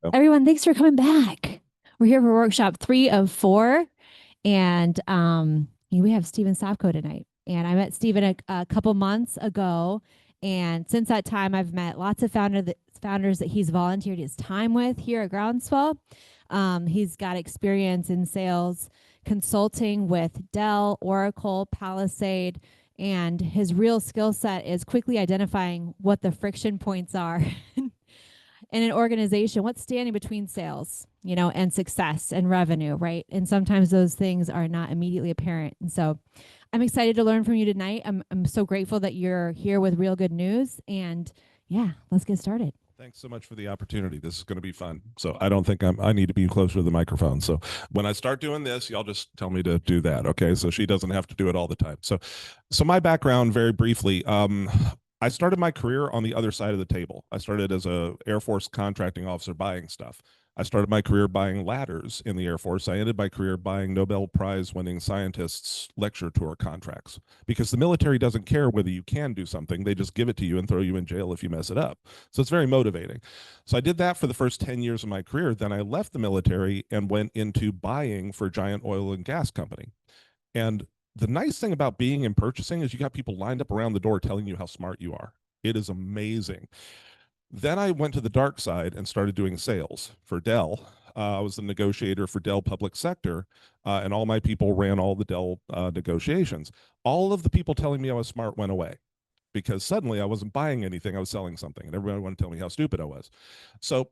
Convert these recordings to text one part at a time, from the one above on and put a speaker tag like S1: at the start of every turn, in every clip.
S1: Oh,
S2: Everyone, thanks for coming back. We're here for workshop 3 of 4, and we have Stephen Sopko tonight. And I met Stephen a couple months ago, and since that time, I've met lots of founders that he's volunteered his time with here at Groundswell. He's got experience in sales, consulting with Dell, Oracle, Palisade, and his real skill set is quickly identifying what the friction points are in an organization, what's standing between sales, and success and revenue, right? And sometimes those things are not immediately apparent. And so I'm excited to learn from you tonight. I'm so grateful that you're here with real good news. And yeah, let's get started.
S1: thanks so much for the opportunity. This is going to be fun. So I don't think I need to be closer to the microphone. So when I start doing this, y'all just tell me to do that. Okay. So she doesn't have to do it all the time. So my background very briefly, I started my career on the other side of the table. I started as a Air Force contracting officer buying stuff. I started my career buying ladders in the Air Force. I ended my career buying Nobel Prize winning scientists' lecture tour contracts because the military doesn't care whether you can do something. They just give it to you and throw you in jail if you mess it up. So it's very motivating. So I did that for the first 10 years of my career. Then I left the military and went into buying for a giant oil and gas company. And the nice thing about being in purchasing is you got people lined up around the door telling you how smart you are. It is amazing. Then I went to the dark side and started doing sales for Dell. I was the negotiator for Dell Public Sector, and all my people ran all the Dell negotiations. All of the people telling me I was smart went away because suddenly I wasn't buying anything, I was selling something, and everybody wanted to tell me how stupid I was. So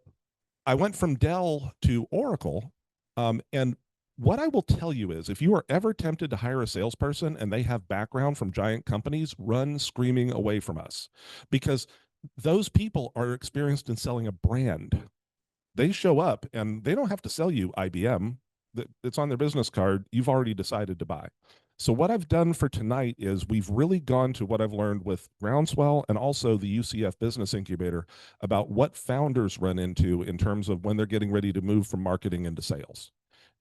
S1: I went from Dell to Oracle, and what I will tell you is if you are ever tempted to hire a salesperson and they have background from giant companies, run screaming away from us because those people are experienced in selling a brand. They show up and they don't have to sell you IBM. It's on their business card. You've already decided to buy. So what I've done for tonight is we've really gone to what I've learned with Groundswell and also the UCF Business Incubator about what founders run into in terms of when they're getting ready to move from marketing into sales.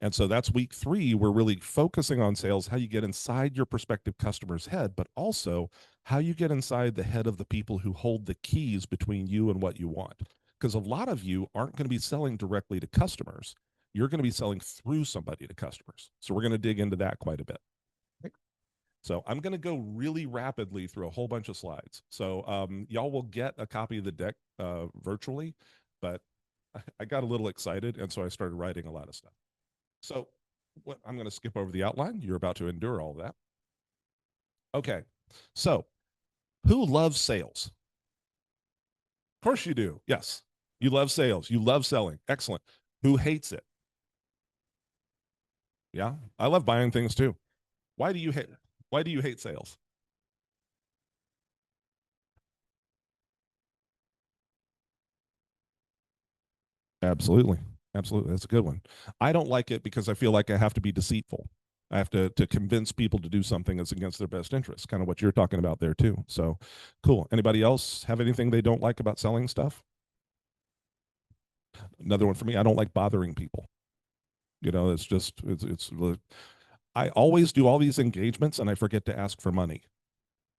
S1: And so that's week 3. We're really focusing on sales, how you get inside your prospective customer's head, but also how you get inside the head of the people who hold the keys between you and what you want. Because a lot of you aren't going to be selling directly to customers. You're going to be selling through somebody to customers. So we're going to dig into that quite a bit. So I'm going to go really rapidly through a whole bunch of slides. So y'all will get a copy of the deck virtually, but I got a little excited, and so I started writing a lot of stuff. So I'm going to skip over the outline. You're about to endure all of that. Okay. So who loves sales? Of course you do. Yes. You love sales. You love selling. Excellent. Who hates it? Yeah. I love buying things too. Why do you hate sales? Absolutely. Absolutely. That's a good one. I don't like it because I feel like I have to be deceitful. I have to convince people to do something that's against their best interest, kind of what you're talking about there too. So cool. Anybody else have anything they don't like about selling stuff? Another one for me, I don't like bothering people. It's just it's I always do all these engagements and I forget to ask for money.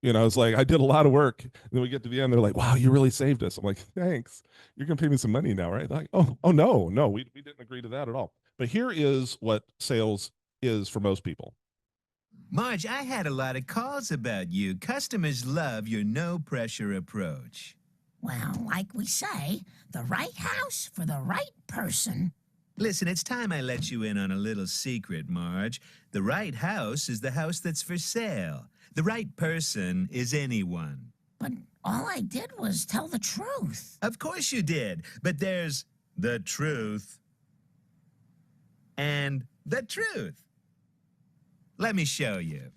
S1: It's like I did a lot of work. And then we get to the end, they're like, "Wow, you really saved us." I'm like, "Thanks. You're gonna pay me some money now, right?" They're like, "Oh, no, no, we didn't agree to that at all." But here is what sales is for most people.
S3: Marge, I had a lot of calls about you. Customers love your no pressure approach.
S4: Well, like we say, the right house for the right person.
S3: Listen, it's time I let you in on a little secret, Marge. The right house is the house that's for sale. The right person is anyone.
S4: But all I did was tell the truth.
S3: Of course you did, but there's the truth and the truth. Let me show you.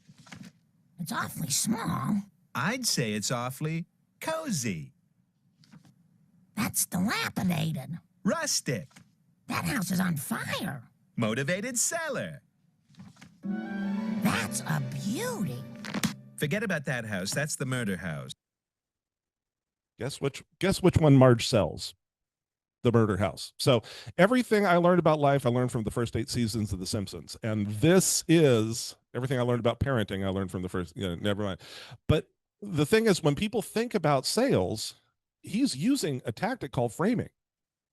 S4: It's awfully small.
S3: I'd say it's awfully cozy,
S4: That's dilapidated.
S3: rustic,
S4: That house is on fire.
S3: motivated seller.
S4: That's a beauty.
S3: Forget about that house. That's the murder house.
S1: Guess which one Marge sells? The murder house. So everything I learned about life, I learned from the first 8 seasons of The Simpsons. And this is everything I learned about parenting, I learned from the first, never mind. But the thing is, when people think about sales, he's using a tactic called framing.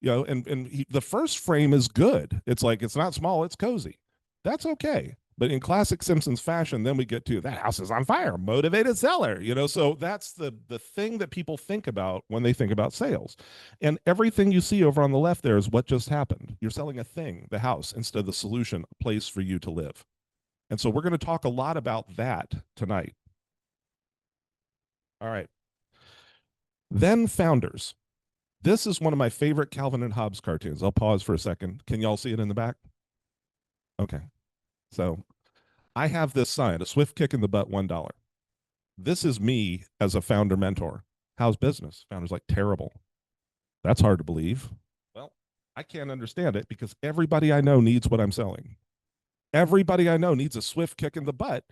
S1: The first frame is good. It's like, it's not small, it's cozy. That's okay. But in classic Simpsons fashion, then we get to that house is on fire, motivated seller, so that's the thing that people think about when they think about sales. And everything you see over on the left there is what just happened. You're selling a thing, the house, instead of the solution, a place for you to live. And so we're going to talk a lot about that tonight. All right. Then founders. This is one of my favorite Calvin and Hobbes cartoons. I'll pause for a second. Can y'all see it in the back? Okay. So I have this sign, a swift kick in the butt, $1. This is me as a founder mentor. How's business? Founder's like, terrible. That's hard to believe. Well, I can't understand it because everybody I know needs what I'm selling. Everybody I know needs a swift kick in the butt.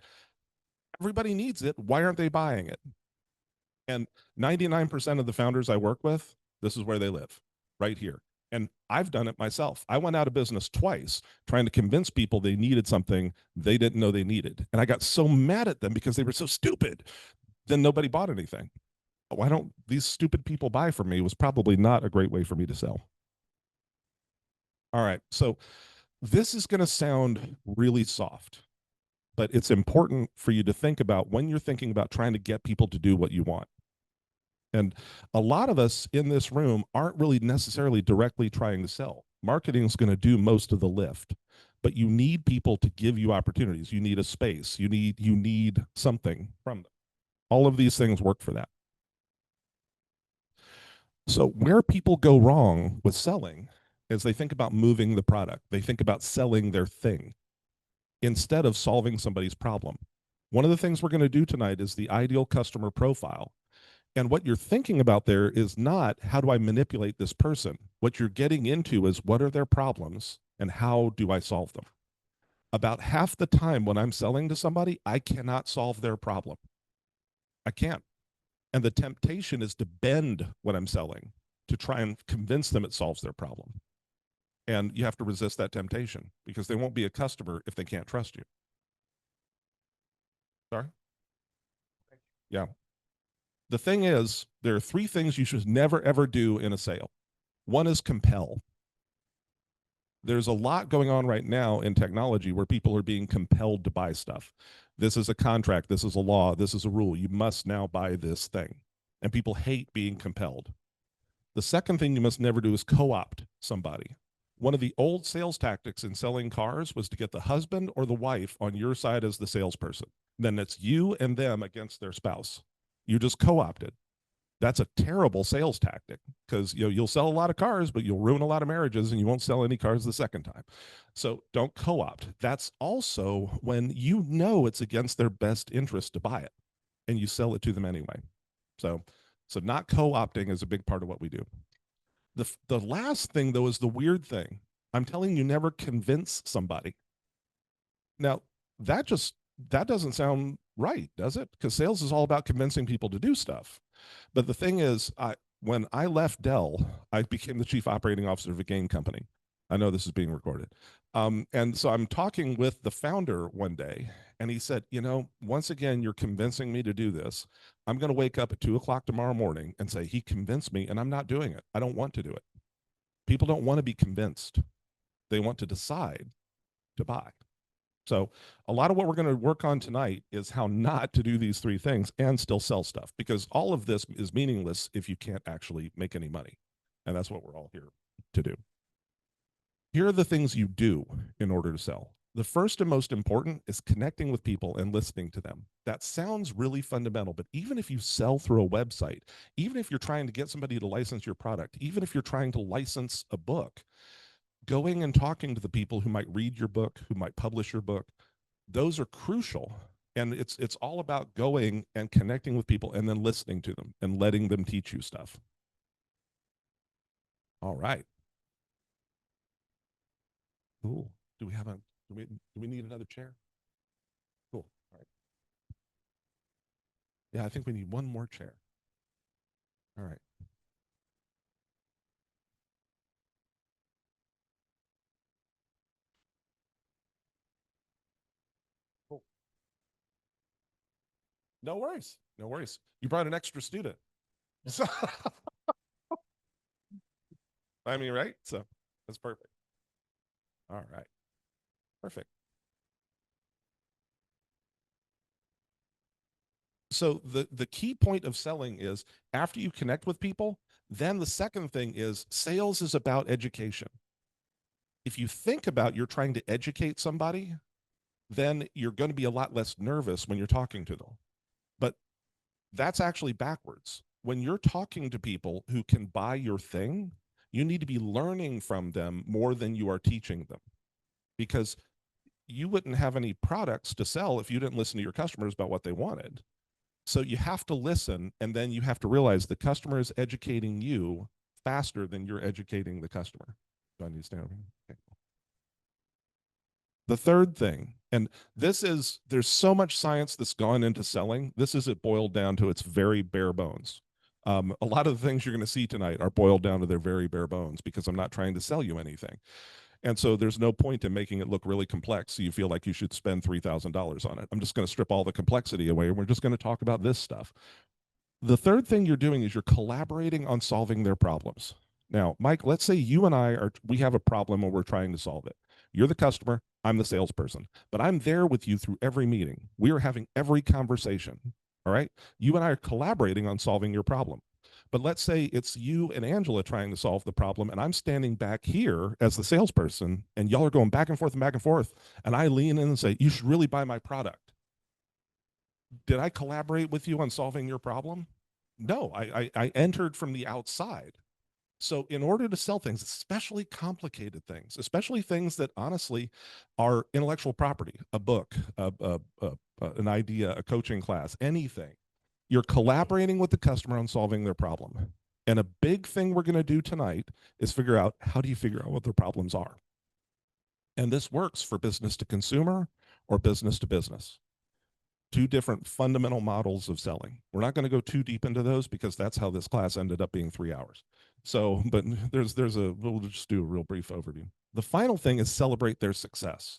S1: Everybody needs it. Why aren't they buying it? And 99% of the founders I work with, this is where they live, right here. And I've done it myself. I went out of business twice trying to convince people they needed something they didn't know they needed. And I got so mad at them because they were so stupid. Then nobody bought anything. Why don't these stupid people buy from me was probably not a great way for me to sell. All right. So this is going to sound really soft, but it's important for you to think about when you're thinking about trying to get people to do what you want. And a lot of us in this room aren't really necessarily directly trying to sell. Marketing is going to do most of the lift, but you need people to give you opportunities. You need a space. You need something from them. All of these things work for that. So where people go wrong with selling is they think about moving the product. They think about selling their thing instead of solving somebody's problem. One of the things we're going to do tonight is the ideal customer profile. And what you're thinking about there is not how do I manipulate this person? What you're getting into is what are their problems and how do I solve them? About half the time when I'm selling to somebody, I cannot solve their problem. I can't. And the temptation is to bend what I'm selling to try and convince them it solves their problem. And you have to resist that temptation because they won't be a customer if they can't trust you. Sorry? Yeah. The thing is, there are three things you should never, ever do in a sale. One is compel. There's a lot going on right now in technology where people are being compelled to buy stuff. This is a contract. This is a law. This is a rule. You must now buy this thing. And people hate being compelled. The second thing you must never do is co-opt somebody. One of the old sales tactics in selling cars was to get the husband or the wife on your side as the salesperson. Then it's you and them against their spouse. You just co-opted. That's a terrible sales tactic because you'll sell a lot of cars, but you'll ruin a lot of marriages and you won't sell any cars the second time. So don't co-opt. That's also when it's against their best interest to buy it and you sell it to them anyway. So not co-opting is a big part of what we do. The last thing, though, is the weird thing. I'm telling you, never convince somebody. Now, that doesn't sound right, does it? Because sales is all about convincing people to do stuff. But the thing is, when I left Dell, I became the chief operating officer of a game company. I know this is being recorded. And so I'm talking with the founder one day, and he said, once again, you're convincing me to do this. I'm going to wake up at 2:00 tomorrow morning and say, he convinced me, and I'm not doing it. I don't want to do it. People don't want to be convinced. They want to decide to buy. So a lot of what we're going to work on tonight is how not to do these three things and still sell stuff, because all of this is meaningless if you can't actually make any money. And that's what we're all here to do. Here are the things you do in order to sell. The first and most important is connecting with people and listening to them. That sounds really fundamental, but even if you sell through a website, even if you're trying to get somebody to license your product, even if you're trying to license a book, going and talking to the people who might read your book, who might publish your book, those are crucial. And it's all about going and connecting with people and then listening to them and letting them teach you stuff. All right. Cool. Do we need another chair? Cool. All right. Yeah, I think we need one more chair. All right. Cool. No worries. No worries. You brought an extra student. So I mean, right? So that's perfect. All right. Perfect. So the key point of selling is after you connect with people, then the second thing is sales is about education. If you think about you're trying to educate somebody, then you're going to be a lot less nervous when you're talking to them. But that's actually backwards. When you're talking to people who can buy your thing, you need to be learning from them more than you are teaching them, because you wouldn't have any products to sell if you didn't listen to your customers about what they wanted. So you have to listen, and then you have to realize the customer is educating you faster than you're educating the customer. Do I need to stand over? Okay. The third thing, and there's so much science that's gone into selling. This is it boiled down to its very bare bones. A lot of the things you're going to see tonight are boiled down to their very bare bones because I'm not trying to sell you anything. And so there's no point in making it look really complex so you feel like you should spend $3,000 on it. I'm just going to strip all the complexity away and we're just going to talk about this stuff. The third thing you're doing is you're collaborating on solving their problems. Now, Mike, let's say you and we have a problem and we're trying to solve it. You're the customer, I'm the salesperson, but I'm there with you through every meeting. We are having every conversation. All right. You and I are collaborating on solving your problem. But let's say it's you and Angela trying to solve the problem, and I'm standing back here as the salesperson, and y'all are going back and forth and back and forth. And I lean in and say, you should really buy my product. Did I collaborate with you on solving your problem? No, I entered from the outside. So in order to sell things, especially complicated things, especially things that honestly are intellectual property, a book, an idea, a coaching class, anything, you're collaborating with the customer on solving their problem. And a big thing we're going to do tonight is figure out how do you figure out what their problems are. And this works for business to consumer or business to business. Two different fundamental models of selling. We're not going to go too deep into those because that's how this class ended up being 3 hours. So, but we'll just do a real brief overview. The final thing is celebrate their success.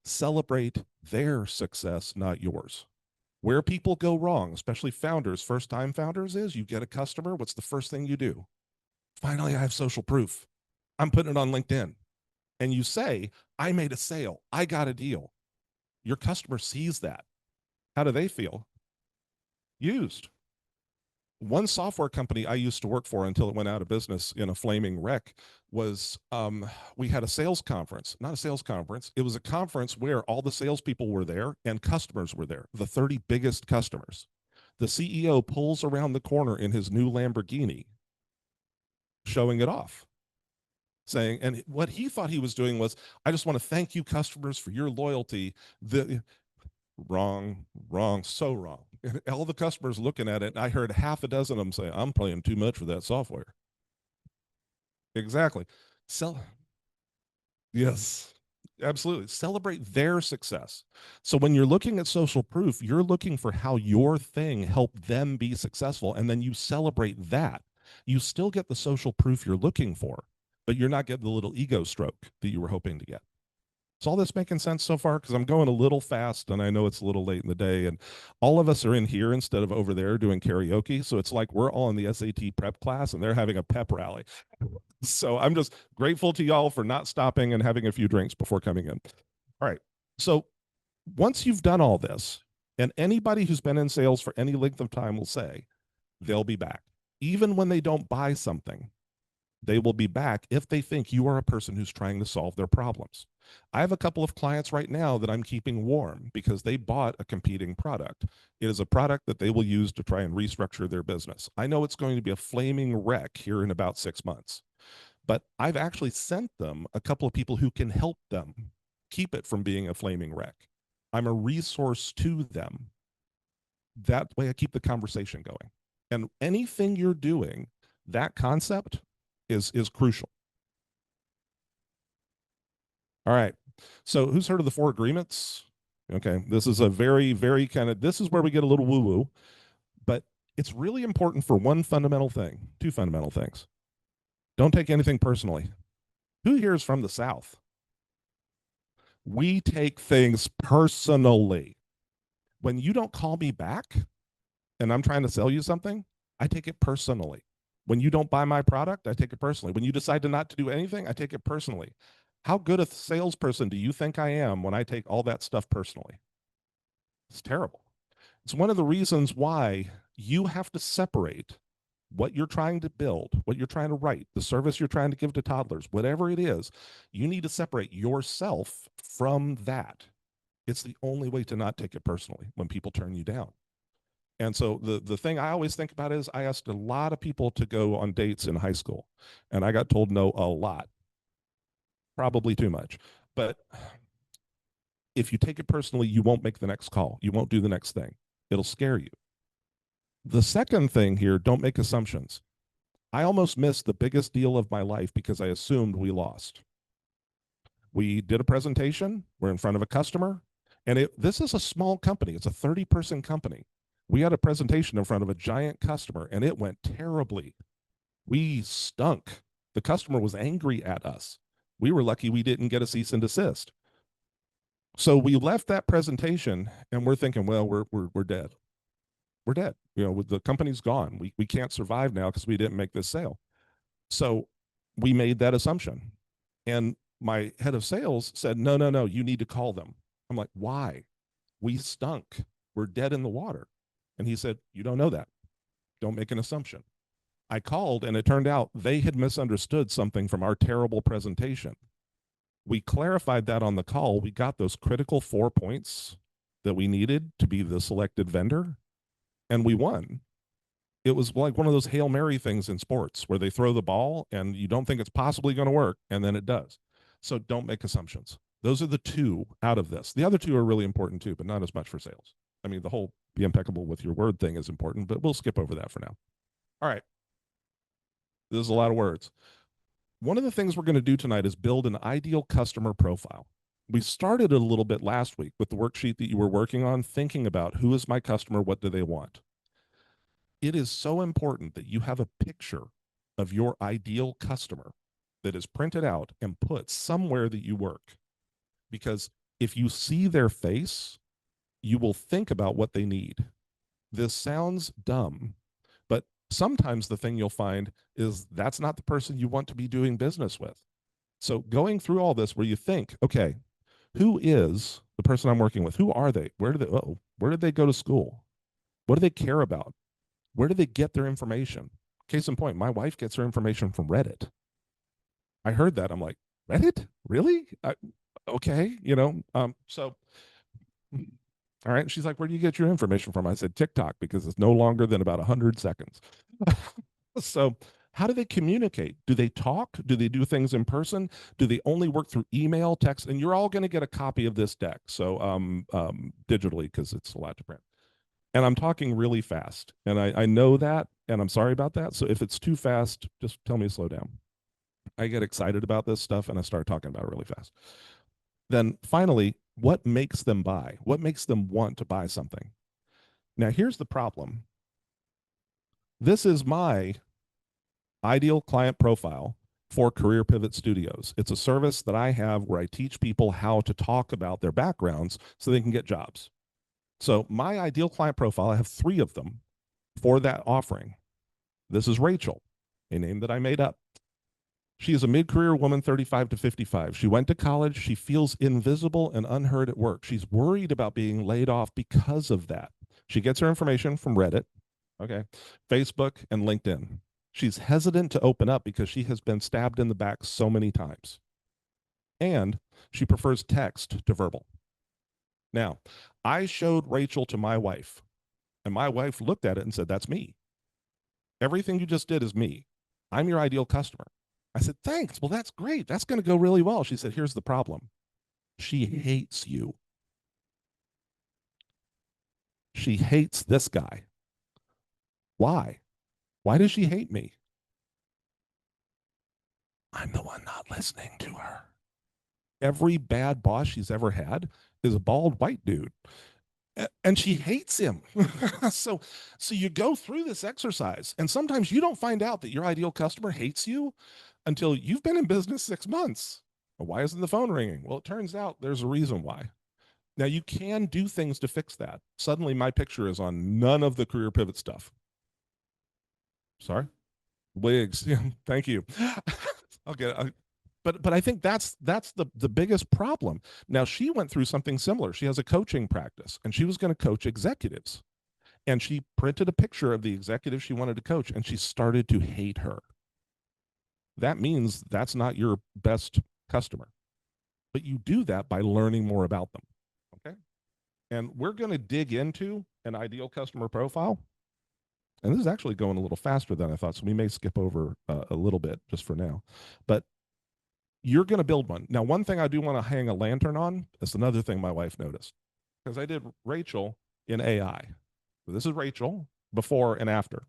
S1: Celebrate their success, not yours. Where people go wrong, especially founders, first-time founders, is you get a customer. What's the first thing you do? Finally, I have social proof. I'm putting it on LinkedIn. And you say, I made a sale. I got a deal. Your customer sees that. How do they feel? Used. One software company I used to work for until it went out of business in a flaming wreck was we had a sales conference, not a sales conference. It was a conference where all the salespeople were there and customers were there, the 30 biggest customers. The CEO pulls around the corner in his new Lamborghini, showing it off, saying, and what he thought he was doing was, I just want to thank you customers for your loyalty. Wrong, so wrong. And all the customers looking at it, and I heard half a dozen of them say, I'm paying too much for that software. Exactly. Yes, absolutely. Celebrate their success. So when you're looking at social proof, you're looking for how your thing helped them be successful, and then you celebrate that. You still get the social proof you're looking for, but you're not getting the little ego stroke that you were hoping to get. Is all this making sense so far? Because I'm going a little fast and I know it's a little late in the day, and all of us are in here instead of over there doing karaoke. So it's like we're all in the SAT prep class and they're having a pep rally. So I'm just grateful to y'all for not stopping and having a few drinks before coming in. All right. So once you've done all this, and anybody who's been in sales for any length of time will say they'll be back. Even when they don't buy something, they will be back if they think you are a person who's trying to solve their problems. I have a couple of clients right now that I'm keeping warm because they bought a competing product. It is a product that they will use to try and restructure their business. I know it's going to be a flaming wreck here in about 6 months, but I've actually sent them a couple of people who can help them keep it from being a flaming wreck. I'm a resource to them. That way I keep the conversation going. And anything you're doing, that concept is crucial. All right. So who's heard of the 4 agreements? Okay. This is a very, very this is where we get a little woo-woo, but it's really important for one fundamental thing, 2 fundamental things. Don't take anything personally. Who here is from the South? We take things personally. When you don't call me back and I'm trying to sell you something, I take it personally. When you don't buy my product, I take it personally. When you decide to not to do anything, I take it personally. How good a salesperson do you think I am when I take all that stuff personally? It's terrible. It's one of the reasons why you have to separate what you're trying to build, what you're trying to write, the service you're trying to give to toddlers, whatever it is, you need to separate yourself from that. It's the only way to not take it personally when people turn you down. And so the thing I always think about is I asked a lot of people to go on dates in high school, and I got told no a lot, probably too much. But if you take it personally, you won't make the next call. You won't do the next thing. It'll scare you. The second thing here, don't make assumptions. I almost missed the biggest deal of my life because I assumed we lost. We did a presentation. We're in front of a customer. And this is a small company. It's a 30-person company. We had a presentation in front of a giant customer, and it went terribly. We stunk. The customer was angry at us. We were lucky we didn't get a cease and desist. So we left that presentation, and we're thinking, well, we're dead. We're dead. The company's gone. We can't survive now because we didn't make this sale. So we made that assumption. And my head of sales said, no, you need to call them. I'm like, why? We stunk. We're dead in the water. And he said, you don't know that. Don't make an assumption. I called, and it turned out they had misunderstood something from our terrible presentation. We clarified that on the call. We got those critical 4 points that we needed to be the selected vendor, and we won. It was like one of those Hail Mary things in sports where they throw the ball and you don't think it's possibly going to work, and then it does. So don't make assumptions. Those are the two out of this. The other two are really important too, but not as much for sales. I mean, the whole be impeccable with your word thing is important, but we'll skip over that for now. All right. This is a lot of words. One of the things we're going to do tonight is build an ideal customer profile. We started a little bit last week with the worksheet that you were working on, thinking about who is my customer, what do they want? It is so important that you have a picture of your ideal customer that is printed out and put somewhere that you work. Because if you see their face, you will think about what they need. This sounds dumb, but sometimes the thing you'll find is that's not the person you want to be doing business with. So going through all this where you think, okay, who is the person I'm working with? Who are they? Where did they go to school? What do they care about? Where do they get their information? Case in point, my wife gets her information from Reddit. I heard that. I'm like, Reddit? Really? Okay, so all right. And she's like, where do you get your information from? I said, TikTok, because it's no longer than about 100 seconds. So how do they communicate? Do they talk? Do they do things in person? Do they only work through email, text? And you're all going to get a copy of this deck. So digitally, because it's a lot to print. And I'm talking really fast. And I know that, and I'm sorry about that. So if it's too fast, just tell me to slow down. I get excited about this stuff, and I start talking about it really fast. Then finally, what makes them buy? What makes them want to buy something? Now, here's the problem. This is my ideal client profile for Career Pivot Studios. It's a service that I have where I teach people how to talk about their backgrounds so they can get jobs. So my ideal client profile, I have 3 of them for that offering. This is Rachel, a name that I made up. She is a mid-career woman, 35 to 55. She went to college. She feels invisible and unheard at work. She's worried about being laid off because of that. She gets her information from Reddit, okay, Facebook, and LinkedIn. She's hesitant to open up because she has been stabbed in the back so many times. And she prefers text to verbal. Now, I showed Rachel to my wife, and my wife looked at it and said, that's me. Everything you just did is me. I'm your ideal customer. I said, thanks. Well, that's great. That's going to go really well. She said, here's the problem. She hates you. She hates this guy. Why? Why does she hate me? I'm the one not listening to her. Every bad boss she's ever had is a bald white dude. And she hates him. So you go through this exercise, and sometimes you don't find out that your ideal customer hates you until you've been in business 6 months. Well, why isn't the phone ringing? Well, it turns out there's a reason why. Now, you can do things to fix that. Suddenly, my picture is on none of the Career Pivot stuff. Sorry? Wigs. Yeah, thank you. Okay. But I think that's the biggest problem. Now she went through something similar. She has a coaching practice and she was going to coach executives. And she printed a picture of the executive she wanted to coach and she started to hate her. That means that's not your best customer. But you do that by learning more about them. Okay. And we're going to dig into an ideal customer profile. And this is actually going a little faster than I thought. So we may skip over a little bit just for now. But you're going to build one. Now, one thing I do want to hang a lantern on is another thing my wife noticed because I did Rachel in AI. This is Rachel before and after.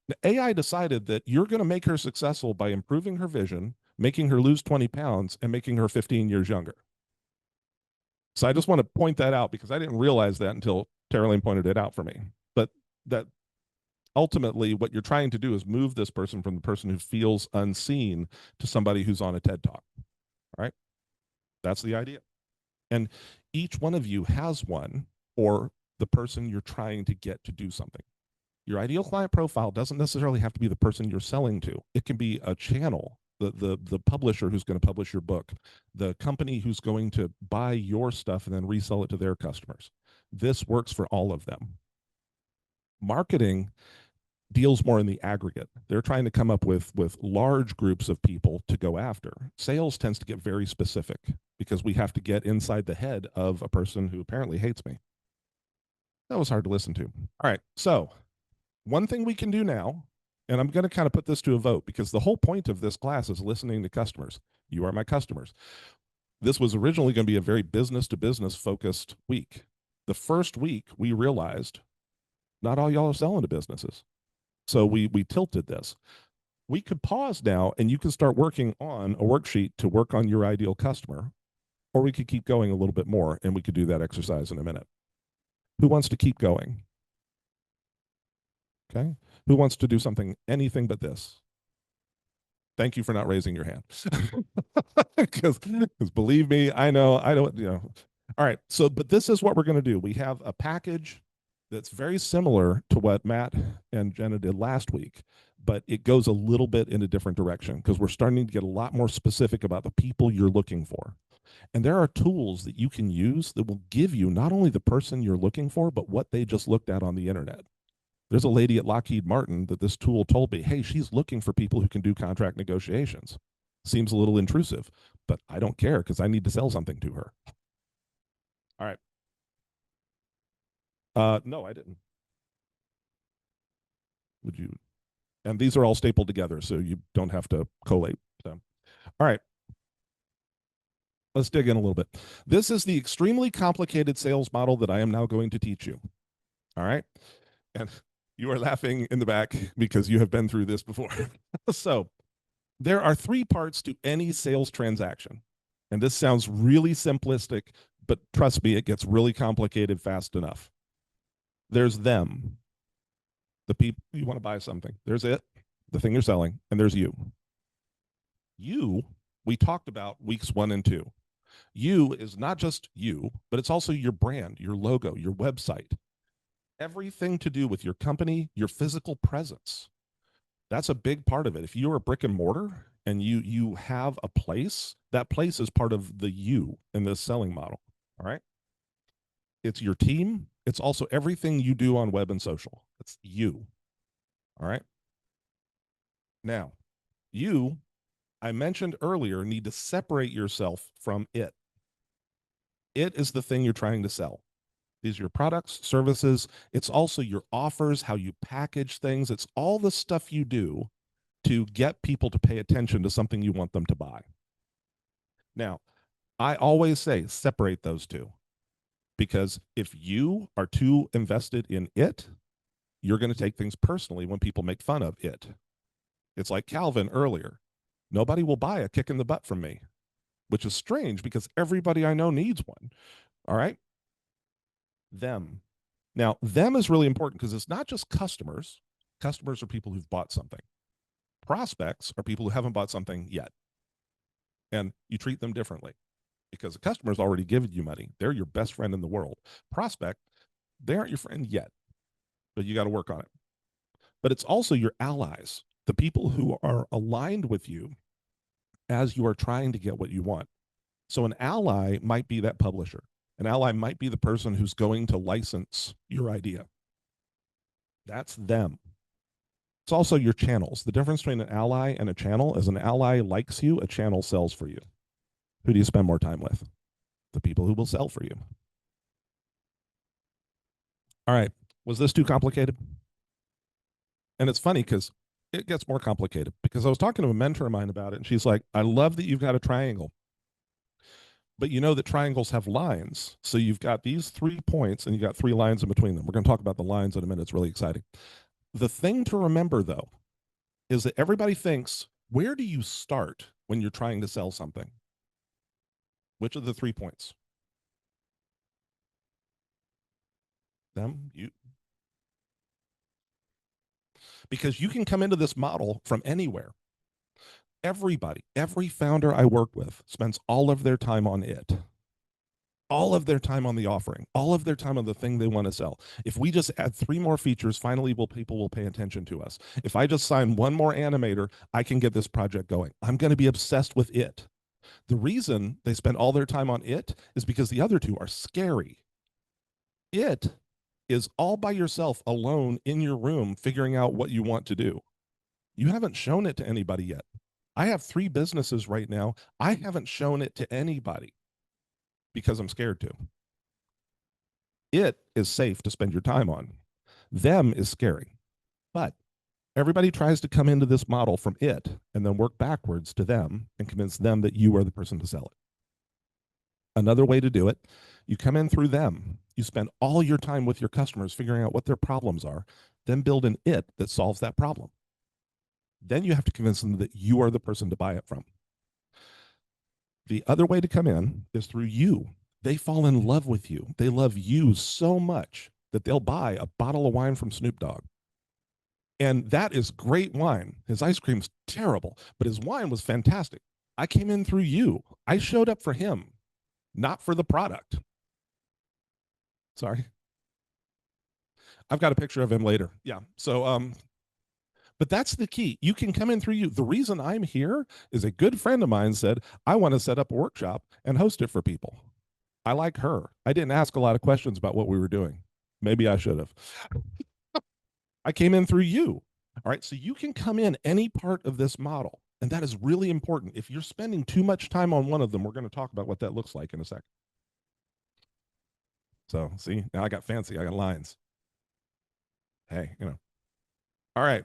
S1: The AI decided that you're going to make her successful by improving her vision, making her lose 20 pounds, and making her 15 years younger. So I just want to point that out because I didn't realize that until Caroline pointed it out for me. But that ultimately what you're trying to do is move this person from the person who feels unseen to somebody who's on a TED Talk. All right. That's the idea. And each one of you has one, or the person you're trying to get to do something. Your ideal client profile doesn't necessarily have to be the person you're selling to. It can be a channel, the publisher who's going to publish your book, the company who's going to buy your stuff and then resell it to their customers. This works for all of them. Marketing deals more in the aggregate. They're trying to come up with large groups of people to go after. Sales tends to get very specific because we have to get inside the head of a person who apparently hates me. That was hard to listen to. All right, so one thing we can do now, and I'm going to kind of put this to a vote because the whole point of this class is listening to customers. You are my customers. This was originally going to be a very business to business focused week. The first week we realized not all y'all are selling to businesses. So we tilted this. We could pause now and you can start working on a worksheet to work on your ideal customer, or we could keep going a little bit more and we could do that exercise in a minute. Who wants to keep going? Okay. Who wants to do something, anything but this? Thank you for not raising your hand. Because believe me, I know, I don't, All right. So, but this is what we're going to do. We have a package that's very similar to what Matt and Jenna did last week, but it goes a little bit in a different direction because we're starting to get a lot more specific about the people you're looking for. And there are tools that you can use that will give you not only the person you're looking for, but what they just looked at on the internet. There's a lady at Lockheed Martin that this tool told me, hey, she's looking for people who can do contract negotiations. Seems a little intrusive, but I don't care because I need to sell something to her. All right. No, I didn't. Would you? And these are all stapled together, so you don't have to collate them. All right. Let's dig in a little bit. This is the extremely complicated sales model that I am now going to teach you. All right. And you are laughing in the back because you have been through this before. So there are 3 parts to any sales transaction. And this sounds really simplistic, but trust me, it gets really complicated fast enough. There's them, the people you want to buy something. There's it, the thing you're selling, and there's you. You, we talked about weeks 1 and 2. You is not just you, but it's also your brand, your logo, your website. Everything to do with your company, your physical presence. That's a big part of it. If you're a brick and mortar and you have a place, that place is part of the you in this selling model. All right. It's your team. It's also everything you do on web and social. It's you. All right. Now, you, I mentioned earlier, need to separate yourself from it. It is the thing you're trying to sell. These are your products, services. It's also your offers, how you package things. It's all the stuff you do to get people to pay attention to something you want them to buy. Now, I always say separate those two, because if you are too invested in it, you're going to take things personally when people make fun of it. It's like Calvin earlier. Nobody will buy a kick in the butt from me, which is strange because everybody I know needs one. All right. Them. Now, them is really important because it's not just customers. Customers are people who've bought something. Prospects are people who haven't bought something yet. And you treat them differently because the customer's already given you money. They're your best friend in the world. Prospect, they aren't your friend yet, but you got to work on it. But it's also your allies. the people who are aligned with you as you are trying to get what you want. So an ally might be that publisher. An ally might be the person who's going to license your idea. That's them. It's also your channels. The difference between an ally and a channel is an ally likes you, a channel sells for you. Who do you spend more time with? The people who will sell for you. All right. Was this too complicated? And it's funny because it gets more complicated because I was talking to a mentor of mine about it, and she's like, I love that you've got a triangle, but you know that triangles have lines. So you've got these 3 points and you got 3 lines in between them. We're going to talk about the lines in a minute. It's really exciting. The thing to remember, though, is that everybody thinks, where do you start when you're trying to sell something? Which of the 3 points? Them? You? Because you can come into this model from anywhere. Everybody, every founder I work with spends all of their time on it. All of their time on the offering, all of their time on the thing they want to sell. If we just add 3 more features, finally people will pay attention to us. If I just sign 1 more animator, I can get this project going. I'm going to be obsessed with it. The reason they spend all their time on it is because the other 2 are scary. It is all by yourself alone in your room figuring out what you want to do. You haven't shown it to anybody yet. I have 3 businesses right now. I haven't shown it to anybody because I'm scared to. It is safe to spend your time on. Them is scary. But everybody tries to come into this model from it and then work backwards to them and convince them that you are the person to sell it. Another way to do it, you come in through them. You spend all your time with your customers figuring out what their problems are, then build an it that solves that problem. Then you have to convince them that you are the person to buy it from. The other way to come in is through you. They fall in love with you. They love you so much that they'll buy a bottle of wine from Snoop Dogg. And that is great wine. His ice cream's terrible, but his wine was fantastic. I came in through you. I showed up for him, not for the product. Sorry. I've got a picture of him later. Yeah. So, but that's the key. You can come in through you. The reason I'm here is a good friend of mine said, I want to set up a workshop and host it for people. I like her. I didn't ask a lot of questions about what we were doing. Maybe I should have. I came in through you. All right. So you can come in any part of this model. And that is really important. If you're spending too much time on one of them, we're going to talk about what that looks like in a second. So see, now I got fancy. I got lines. Hey, All right.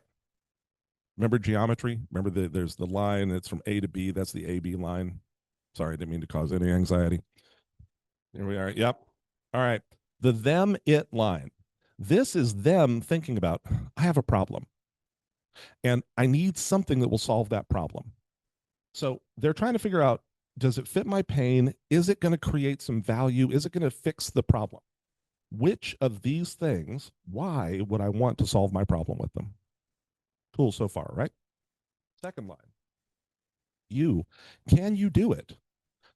S1: Remember geometry? Remember there's the line that's from A to B. That's the AB line. Sorry, I didn't mean to cause any anxiety. Here we are. Yep. All right. The them, it line. This is them thinking about, I have a problem and I need something that will solve that problem. So they're trying to figure out, does it fit my pain? Is it going to create some value? Is it going to fix the problem? Which of these things, why would I want to solve my problem with them? Cool so far, right? Second line, can you do it?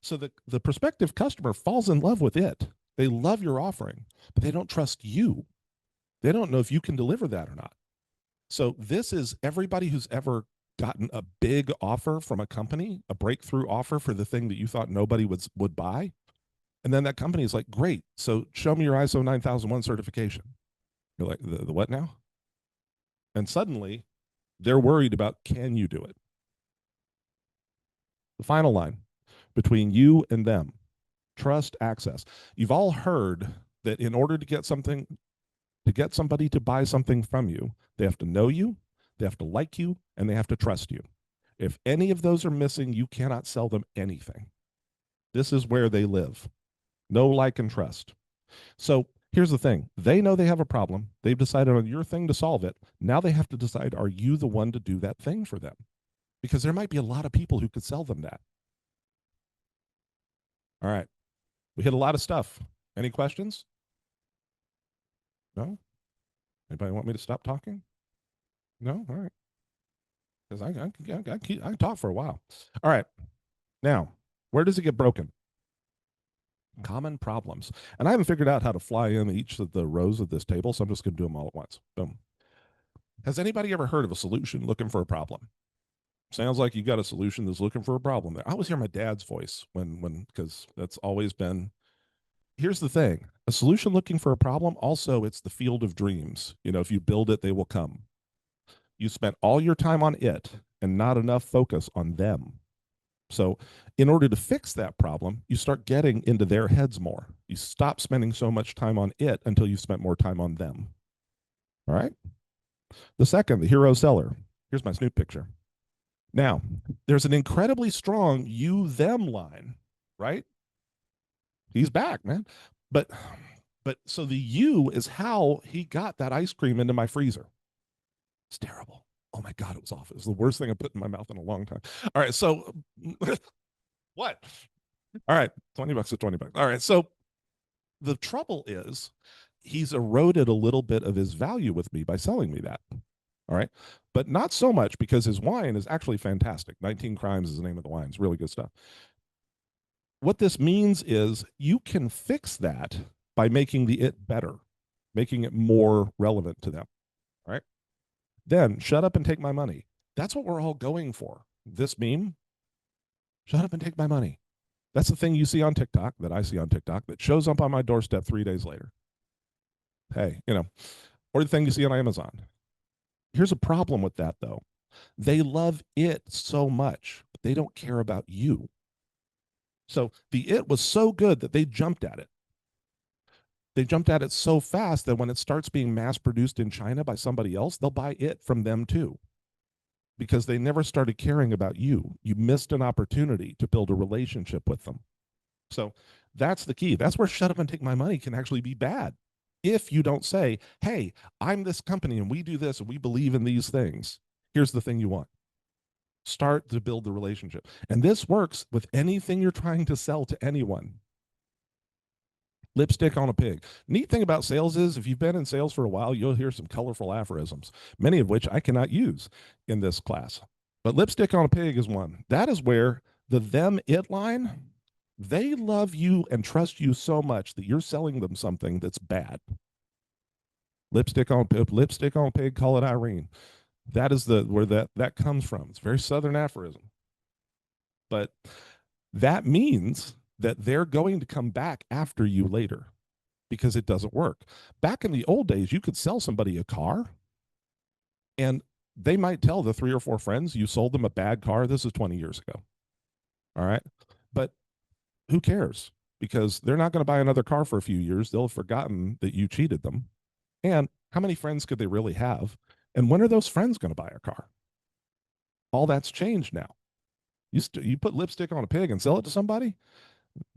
S1: So the prospective customer falls in love with it. They love your offering, but they don't trust you. They don't know if you can deliver that or not. So this is everybody who's ever gotten a big offer from a company, a breakthrough offer for the thing that you thought nobody would buy. And then that company is like, great, so show me your ISO 9001 certification. You're like, the what now? And suddenly they're worried about, can you do it? The final line, between you and them, trust access. You've all heard that in order to get something, to get somebody to buy something from you, they have to know you, they have to like you, and they have to trust you. If any of those are missing, you cannot sell them anything. This is where they live. Know, like, and trust. So here's the thing. They know they have a problem. They've decided on your thing to solve it. Now they have to decide, are you the one to do that thing for them? Because there might be a lot of people who could sell them that. All right. We hit a lot of stuff. Any questions? No? Anybody want me to stop talking? No? All right. Because I can talk for a while. All right. Now, where does it get broken? Common problems. And I haven't figured out how to fly in each of the rows of this table, so I'm just going to do them all at once. Boom. Has anybody ever heard of a solution looking for a problem? Sounds like you got a solution that's looking for a problem there. I always hear my dad's voice because that's always been. Here's the thing: a solution looking for a problem. Also, it's the field of dreams. If you build it, they will come. You spent all your time on it and not enough focus on them. So, in order to fix that problem, you start getting into their heads more. You stop spending so much time on it until you spent more time on them. All right. The second, the hero seller. Here's my Snoop picture. Now, there's an incredibly strong you them line, right? He's back, man. But so the you is how he got that ice cream into my freezer. It's terrible. Oh my God, it was awful. It was the worst thing I put in my mouth in a long time. All right, so what? All right, $20 to $20. All right, so the trouble is he's eroded a little bit of his value with me by selling me that. All right, but not so much because his wine is actually fantastic. 19 Crimes is the name of the wine. It's really good stuff. What this means is you can fix that by making the it better, making it more relevant to them. All right. Then shut up and take my money. That's what we're all going for. This meme, shut up and take my money. That's the thing you see on TikTok, that I see on TikTok, that shows up on my doorstep 3 days later. Hey, or the thing you see on Amazon. Here's a problem with that, though. They love it so much, but they don't care about you. So the it was so good that they jumped at it. They jumped at it so fast that when it starts being mass produced in China by somebody else, they'll buy it from them too. Because they never started caring about you. You missed an opportunity to build a relationship with them. So that's the key. That's where shut up and take my money can actually be bad. If you don't say, hey, I'm this company and we do this and we believe in these things. Here's the thing you want. Start to build the relationship. And this works with anything you're trying to sell to anyone. Lipstick on a pig. Neat thing about sales is if you've been in sales for a while, you'll hear some colorful aphorisms, many of which I cannot use in this class. But lipstick on a pig is one. That is where the them it line, they love you and trust you so much that you're selling them something that's bad. Lipstick on a pig, call it Irene. That is where that comes from. It's a very Southern aphorism. But that means that they're going to come back after you later because it doesn't work. Back in the old days, you could sell somebody a car and they might tell the 3 or 4 friends you sold them a bad car. This is 20 years ago. All right. But who cares? Because they're not going to buy another car for a few years. They'll have forgotten that you cheated them. And how many friends could they really have? And when are those friends going to buy a car? All that's changed now. You put lipstick on a pig and sell it to somebody,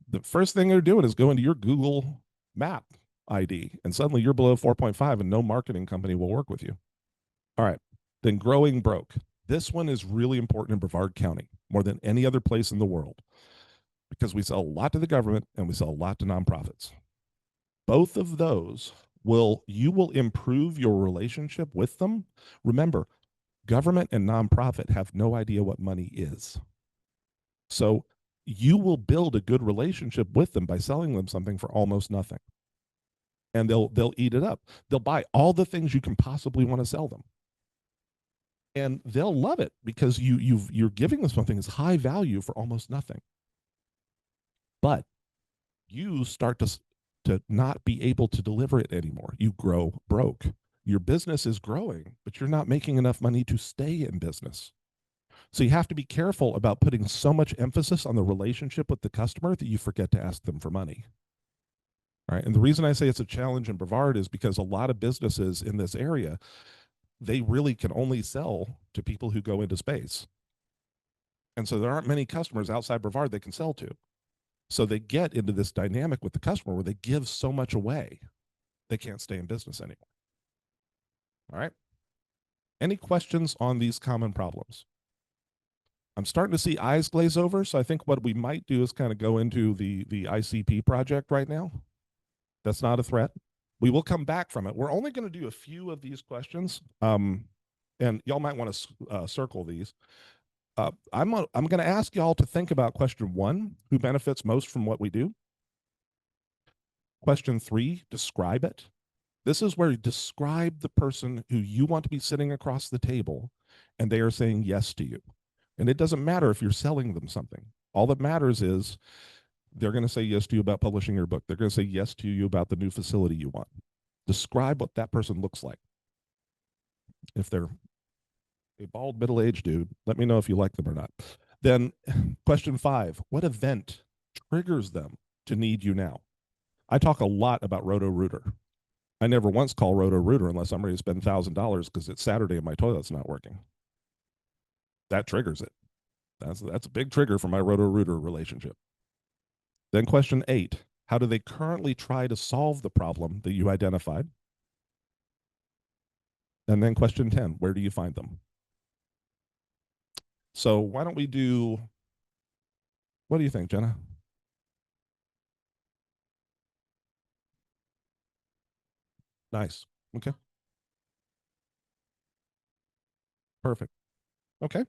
S1: the first thing they're doing is go into your Google Map ID, and suddenly you're below 4.5 and no marketing company will work with you. All right. Then growing broke. This one is really important in Brevard County, more than any other place in the world, because we sell a lot to the government and we sell a lot to nonprofits. Both of those you will improve your relationship with them. Remember, government and nonprofit have no idea what money is. So you will build a good relationship with them by selling them something for almost nothing. And they'll eat it up. They'll buy all the things you can possibly want to sell them. And they'll love it because you're giving them something that's high value for almost nothing. But you start to not be able to deliver it anymore. You grow broke. Your business is growing, but you're not making enough money to stay in business. So you have to be careful about putting so much emphasis on the relationship with the customer that you forget to ask them for money. All right. And the reason I say it's a challenge in Brevard is because a lot of businesses in this area, they really can only sell to people who go into space. And so there aren't many customers outside Brevard they can sell to. So they get into this dynamic with the customer where they give so much away, they can't stay in business anymore. All right. Any questions on these common problems? I'm starting to see eyes glaze over. So I think what we might do is kind of go into the ICP project right now. That's not a threat. We will come back from it. We're only going to do a few of these questions. And y'all might want to circle these. I'm going to ask y'all to think about question 1, who benefits most from what we do? Question 3, describe it. This is where you describe the person who you want to be sitting across the table and they are saying yes to you. And it doesn't matter if you're selling them something. All that matters is they're going to say yes to you about publishing your book. They're going to say yes to you about the new facility you want. Describe what that person looks like. If they're a bald middle-aged dude, let me know if you like them or not. Then question 5, what event triggers them to need you now? I talk a lot about Roto-Rooter. I never once call Roto-Rooter unless I'm ready to spend $1,000 because it's Saturday and my toilet's not working. That triggers it. That's a big trigger for my Roto-Rooter relationship. Then question 8, how do they currently try to solve the problem that you identified? And then question 10, where do you find them? So why don't we do, what do you think, Jenna? Nice. Okay. Perfect. Okay.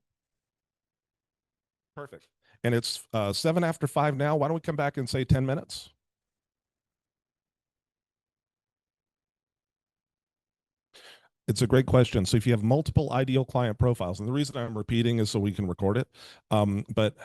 S1: Perfect. And it's 7 after 5 now. Why don't we come back and say 10 minutes? It's a great question. So if you have multiple ideal client profiles, and the reason I'm repeating is so we can record it, but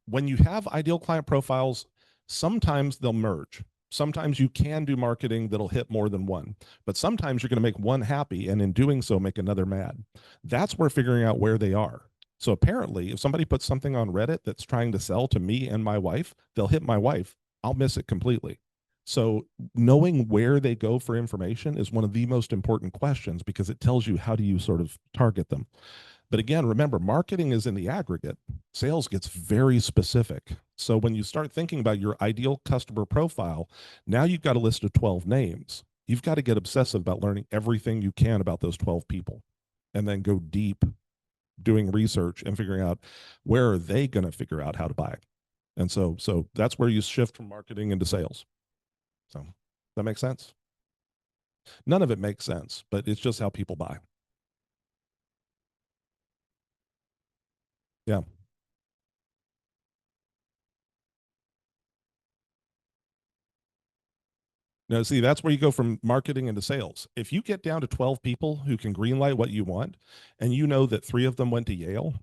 S1: when you have ideal client profiles, sometimes they'll merge. Sometimes you can do marketing that'll hit more than one, but sometimes you're going to make one happy and in doing so make another mad. That's where figuring out where they are. So apparently, if somebody puts something on Reddit that's trying to sell to me and my wife, they'll hit my wife. I'll miss it completely. So knowing where they go for information is one of the most important questions because it tells you how do you sort of target them. But again, remember, marketing is in the aggregate. Sales gets very specific. So when you start thinking about your ideal customer profile, now you've got a list of 12 names. You've got to get obsessive about learning everything you can about those 12 people and then go deep doing research and figuring out where are they going to figure out how to buy. And so that's where you shift from marketing into sales. So that makes sense? None of it makes sense, but it's just how people buy. Yeah. No, see, that's where you go from marketing into sales. If you get down to 12 people who can greenlight what you want, and you know that 3 of them went to Yale,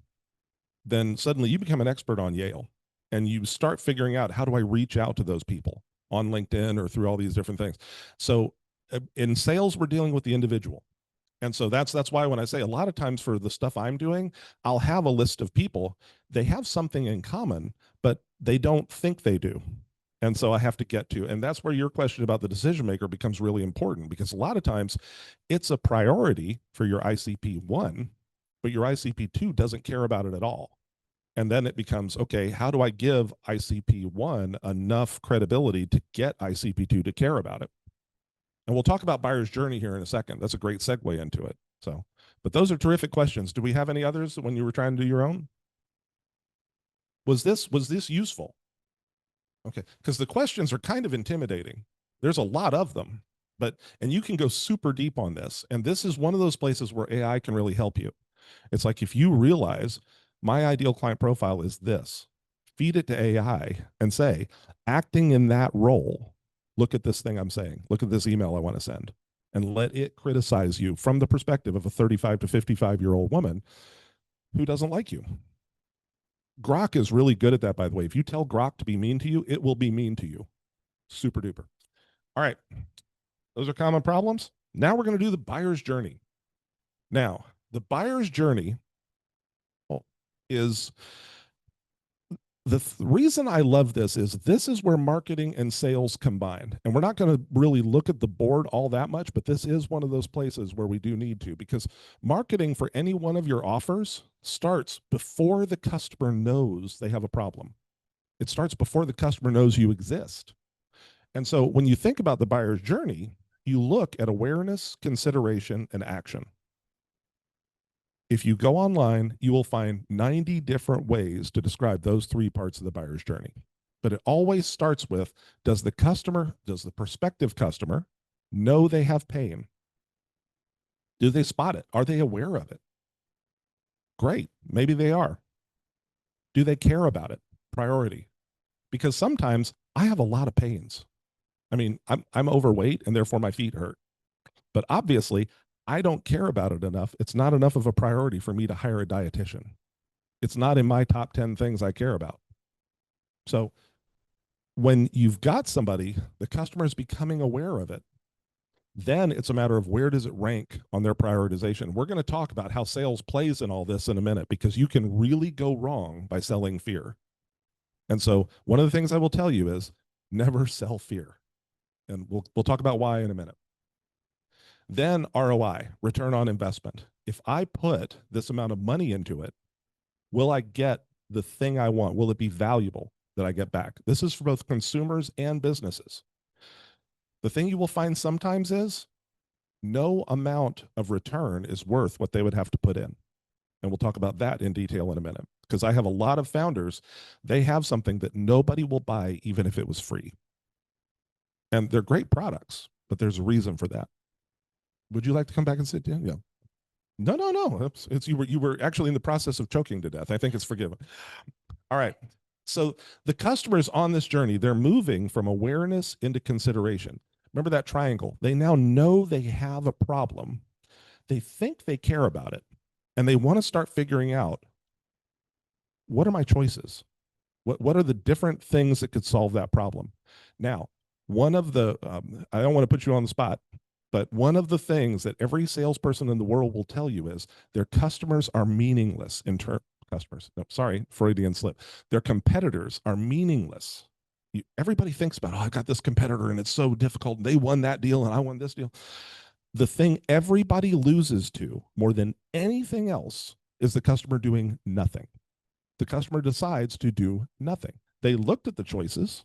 S1: then suddenly you become an expert on Yale. And you start figuring out, how do I reach out to those people on LinkedIn or through all these different things? So in sales, we're dealing with the individual. And so that's why when I say a lot of times for the stuff I'm doing, I'll have a list of people. They have something in common, but they don't think they do. And so I have to get to, and that's where your question about the decision maker becomes really important because a lot of times it's a priority for your ICP 1, but your ICP 2 doesn't care about it at all. And then it becomes, okay, how do I give ICP 1 enough credibility to get ICP 2 to care about it? And we'll talk about buyer's journey here in a second. That's a great segue into it. So, but those are terrific questions. Do we have any others when you were trying to do your own? Was this useful? Okay, because the questions are kind of intimidating. There's a lot of them, and you can go super deep on this. And this is one of those places where AI can really help you. It's like if you realize my ideal client profile is this, feed it to AI and say, acting in that role, look at this thing I'm saying, look at this email I want to send, and let it criticize you from the perspective of a 35 to 55-year-old woman who doesn't like you. Grok is really good at that, by the way. If you tell Grok to be mean to you, it will be mean to you. Super duper. All right. Those are common problems. Now we're going to do the buyer's journey. Now, the buyer's journey is the reason I love this is where marketing and sales combine. And we're not going to really look at the board all that much, but this is one of those places where we do need to, because marketing for any one of your offers starts before the customer knows they have a problem. It starts before the customer knows you exist. And so when you think about the buyer's journey, you look at awareness, consideration, and action. If you go online, you will find 90 different ways to describe those 3 parts of the buyer's journey. But it always starts with, does the prospective customer know they have pain? Do they spot it? Are they aware of it? Great. Maybe they are. Do they care about it? Priority. Because sometimes I have a lot of pains. I mean, I'm overweight and therefore my feet hurt. But obviously, I don't care about it enough. It's not enough of a priority for me to hire a dietitian. It's not in my top 10 things I care about. So when you've got somebody, the customer is becoming aware of it. Then it's a matter of where does it rank on their prioritization. We're going to talk about how sales plays in all this in a minute, because you can really go wrong by selling fear. And so one of the things I will tell you is never sell fear. And we'll talk about why in a minute. Then ROI, return on investment. If I put this amount of money into it, will I get the thing I want? Will it be valuable that I get back? This is for both consumers and businesses. The thing you will find sometimes is no amount of return is worth what they would have to put in. And we'll talk about that in detail in a minute, because I have a lot of founders, they have something that nobody will buy even if it was free. And they're great products, but there's a reason for that. Would you like to come back and sit down? Yeah. No. It's you were actually in the process of choking to death. I think it's forgiven. All right. So the customers on this journey, they're moving from awareness into consideration. Remember that triangle. They now know they have a problem. They think they care about it, and they want to start figuring out, what are my choices? What are the different things that could solve that problem? Now, one of the, I don't want to put you on the spot, but one of the things that every salesperson in the world will tell you is their customers are meaningless in terms, customers, no, sorry, Freudian slip. Their competitors are meaningless. Everybody thinks about, oh, I got this competitor and it's so difficult. They won that deal and I won this deal. The thing everybody loses to more than anything else is the customer doing nothing. The customer decides to do nothing. They looked at the choices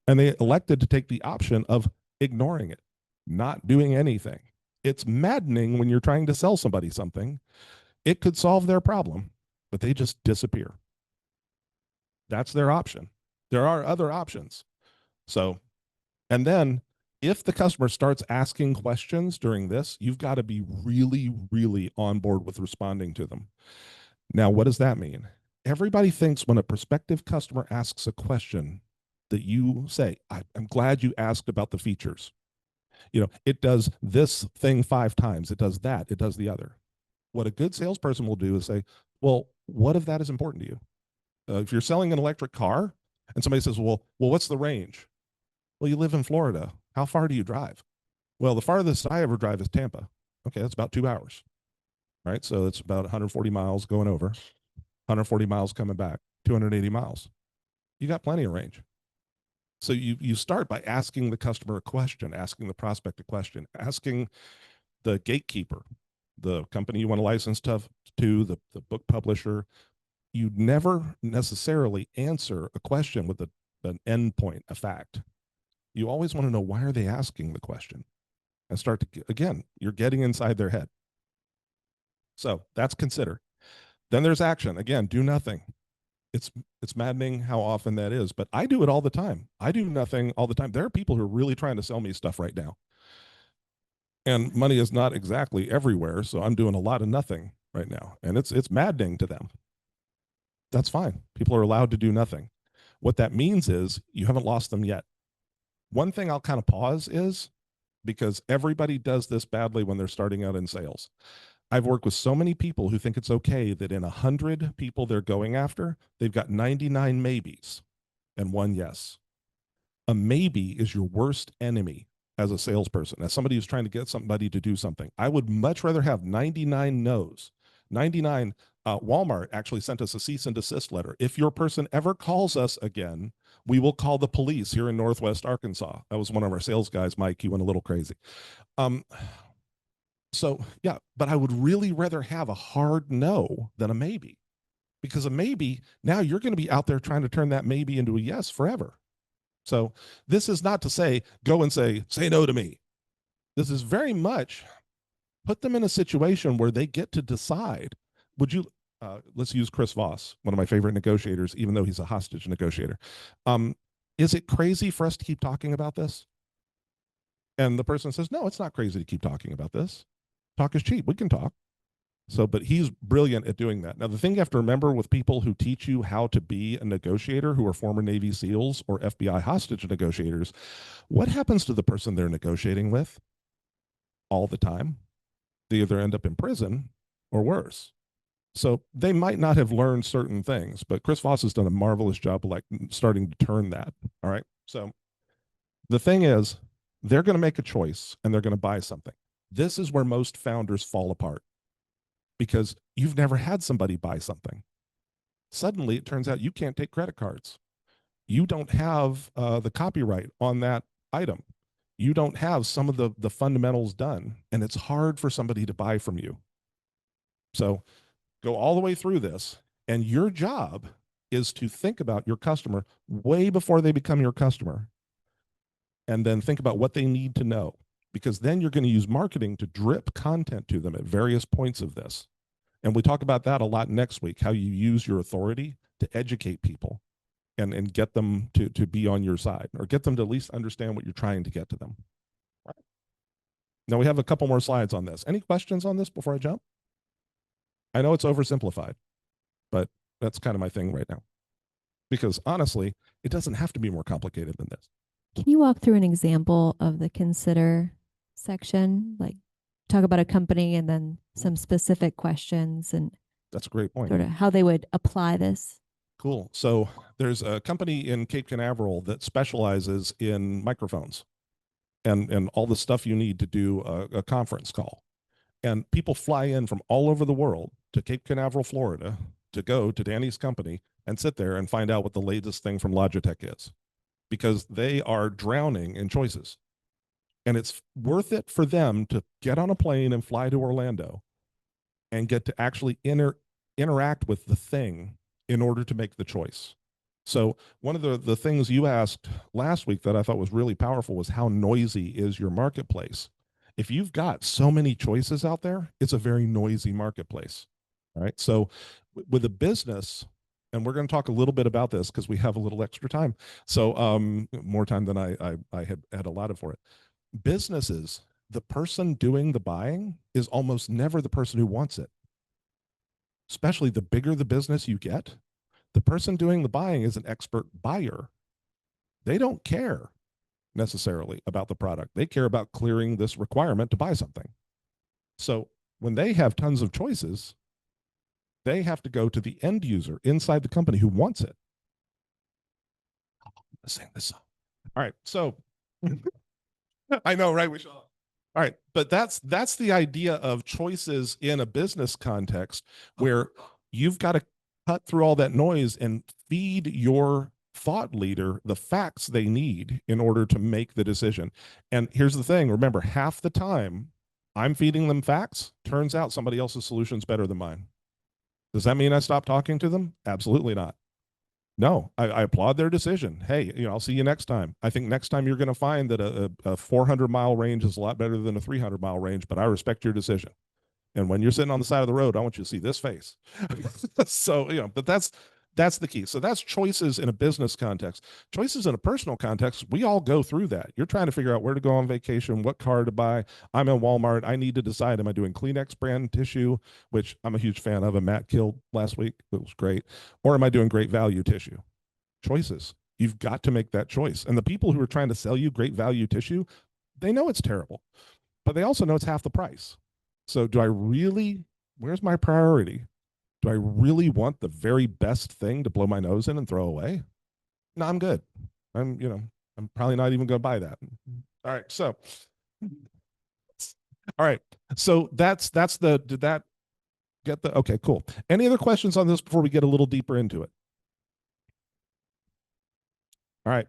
S1: and they elected to take the option of ignoring it, not doing anything. It's maddening when you're trying to sell somebody something. It could solve their problem, but they just disappear. That's their option. There are other options. So, and then if the customer starts asking questions during this, you've got to be really, really on board with responding to them. Now, what does that mean? Everybody thinks when a prospective customer asks a question that you say, I'm glad you asked about the features. You know, it does this thing 5 times. It does that. It does the other. What a good salesperson will do is say, well, what if that is important to you? If you're selling an electric car and somebody says, well, what's the range? Well, you live in Florida. How far do you drive? Well, the farthest I ever drive is Tampa. Okay, that's about 2 hours. Right? So it's about 140 miles going over, 140 miles coming back, 280 miles. You got plenty of range. So you start by asking the customer a question, asking the prospect a question, asking the gatekeeper, the company you want to license to, the book publisher. You never necessarily answer a question with an endpoint, a fact. You always want to know, why are they asking the question? And start to, again, you're getting inside their head. So that's consider. Then there's action. Again, do nothing. It's maddening how often that is, but I do it all the time. I do nothing all the time. There are people who are really trying to sell me stuff right now. And money is not exactly everywhere, so I'm doing a lot of nothing right now. And it's maddening to them. That's fine. People are allowed to do nothing. What that means is you haven't lost them yet. One thing I'll kind of pause is, because everybody does this badly when they're starting out in sales. I've worked with so many people who think it's okay that in 100 people they're going after, they've got 99 maybes and 1 yes. A maybe is your worst enemy as a salesperson, as somebody who's trying to get somebody to do something. I would much rather have 99 no's. 99, Walmart actually sent us a cease and desist letter. If your person ever calls us again, we will call the police here in Northwest Arkansas. That was one of our sales guys, Mike. He went a little crazy. So yeah, but I would really rather have a hard no than a maybe, because a maybe, now you're going to be out there trying to turn that maybe into a yes forever. So this is not to say, go and say no to me. This is very much put them in a situation where they get to decide. Would you, let's use Chris Voss, one of my favorite negotiators, even though he's a hostage negotiator. Is it crazy for us to keep talking about this? And the person says, no, it's not crazy to keep talking about this. Talk is cheap. We can talk. So, but he's brilliant at doing that. Now, the thing you have to remember with people who teach you how to be a negotiator, who are former Navy SEALs or FBI hostage negotiators, what happens to the person they're negotiating with? all the time, they either end up in prison or worse. So they might not have learned certain things, but Chris Voss has done a marvelous job of like starting to turn that. All right. So the thing is, they're going to make a choice and they're going to buy something. This is where most founders fall apart because you've never had somebody buy something. Suddenly, it turns out you can't take credit cards. You don't have the copyright on that item. You don't have some of the fundamentals done, and it's hard for somebody to buy from you. So go all the way through this, and your job is to think about your customer way before they become your customer, and then think about what they need to know, because then you're going to use marketing to drip content to them at various points of this. And we talk about that a lot next week, how you use your authority to educate people and get them to be on your side, or get them to at least understand what you're trying to get to them. Right. Now we have a couple more slides on this. Any questions on this before I jump? I know it's oversimplified, but that's kind of my thing right now. Because honestly, it doesn't have to be more complicated than this.
S2: Can you walk through an example of the consider section? Like talk about a company and then some specific questions and
S1: That's a great point.
S2: sort of how they would apply this.
S1: Cool. So there's a company in Cape Canaveral that specializes in microphones and all the stuff you need to do a conference call. And people fly in from all over the world to Cape Canaveral, Florida, to go to Danny's company and sit there and find out what the latest thing from Logitech is, because they are drowning in choices. And it's worth it for them to get on a plane and fly to Orlando and get to actually interact with the thing in order to make the choice. So one of the things you asked last week that I thought was really powerful was how noisy is your marketplace? If you've got so many choices out there, it's a very noisy marketplace. All right. So with a business, and we're going to talk a little bit about this because we have a little extra time. So more time than I had allotted for it. Businesses, the person doing the buying is almost never the person who wants it. Especially the bigger the business you get, the person doing the buying is an expert buyer. They don't care necessarily about the product. They care about clearing this requirement to buy something. So when they have tons of choices, they have to go to the end user inside the company who wants it. Let's sing this song. All right. So I know, right? We should. All right, but that's the idea of choices in a business context, where you've got to cut through all that noise and feed your thought leader the facts they need in order to make the decision. And here's the thing, remember, half the time I'm feeding them facts, turns out somebody else's solution is better than mine. Does that mean I stop talking to them? Absolutely not. No, I applaud their decision. Hey, I'll see you next time. I think next time you're going to find that a 400-mile range is a lot better than a 300-mile range, but I respect your decision. And when you're sitting on the side of the road, I want you to see this face. So, but that's the key. So that's choices in a business context. Choices in a personal context, we all go through that. You're trying to figure out where to go on vacation, what car to buy. I'm in Walmart. I need to decide, am I doing Kleenex brand tissue, which I'm a huge fan of, and Matt killed last week. It was great. Or am I doing great value tissue? Choices. You've got to make that choice. And the people who are trying to sell you great value tissue, they know it's terrible, but they also know it's half the price. So where's my priority? Do I really want the very best thing to blow my nose in and throw away? No, I'm good. I'm probably not even going to buy that. All right. So, did that get okay, cool. Any other questions on this before we get a little deeper into it? All right.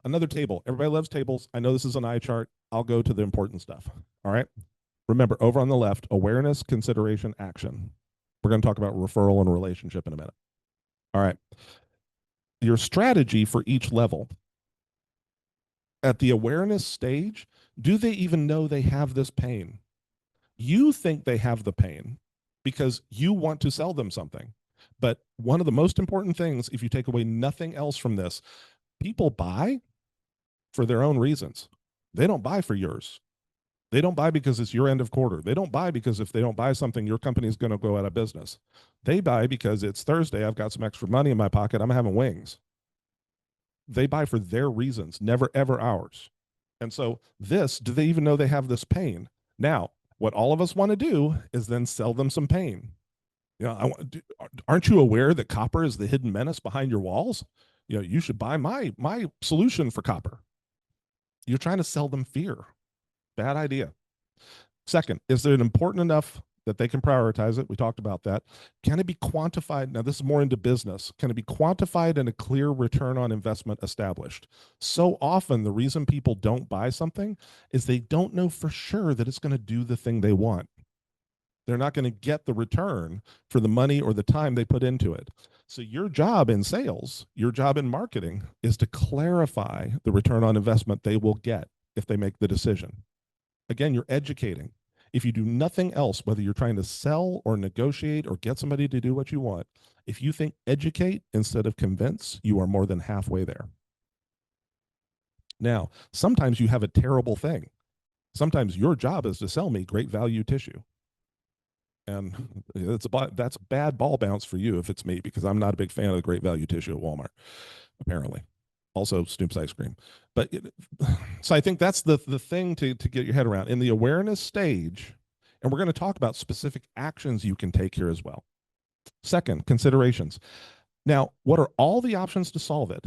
S1: Another table. Everybody loves tables. I know this is an eye chart. I'll go to the important stuff. All right. Remember, over on the left, awareness, consideration, action. We're going to talk about referral and relationship in a minute. All right. Your strategy for each level. At the awareness stage, do they even know they have this pain? You think they have the pain because you want to sell them something. But one of the most important things, if you take away nothing else from this, people buy for their own reasons. They don't buy for yours. They don't buy because it's your end of quarter. They don't buy because if they don't buy something, your company is going to go out of business. They buy because it's Thursday. I've got some extra money in my pocket. I'm having wings. They buy for their reasons, never, ever ours. And so do they even know they have this pain? Now, what all of us want to do is then sell them some pain. Aren't you aware that copper is the hidden menace behind your walls? You should buy my solution for copper. You're trying to sell them fear. Bad idea. Second, is it important enough that they can prioritize it? We talked about that. Can it be quantified? Now, this is more into business. Can it be quantified and a clear return on investment established? So often, the reason people don't buy something is they don't know for sure that it's going to do the thing they want. They're not going to get the return for the money or the time they put into it. So your job in sales, your job in marketing is to clarify the return on investment they will get if they make the decision. Again, you're educating. If you do nothing else, whether you're trying to sell or negotiate or get somebody to do what you want, if you think educate instead of convince, you are more than halfway there. Now, sometimes you have a terrible thing. Sometimes your job is to sell me great value tissue. And that's a bad ball bounce for you if it's me, because I'm not a big fan of the great value tissue at Walmart, apparently. Also Snoop's ice cream. But so I think that's the thing to get your head around in the awareness stage. And we're going to talk about specific actions you can take here as well. Second, considerations. Now, what are all the options to solve it?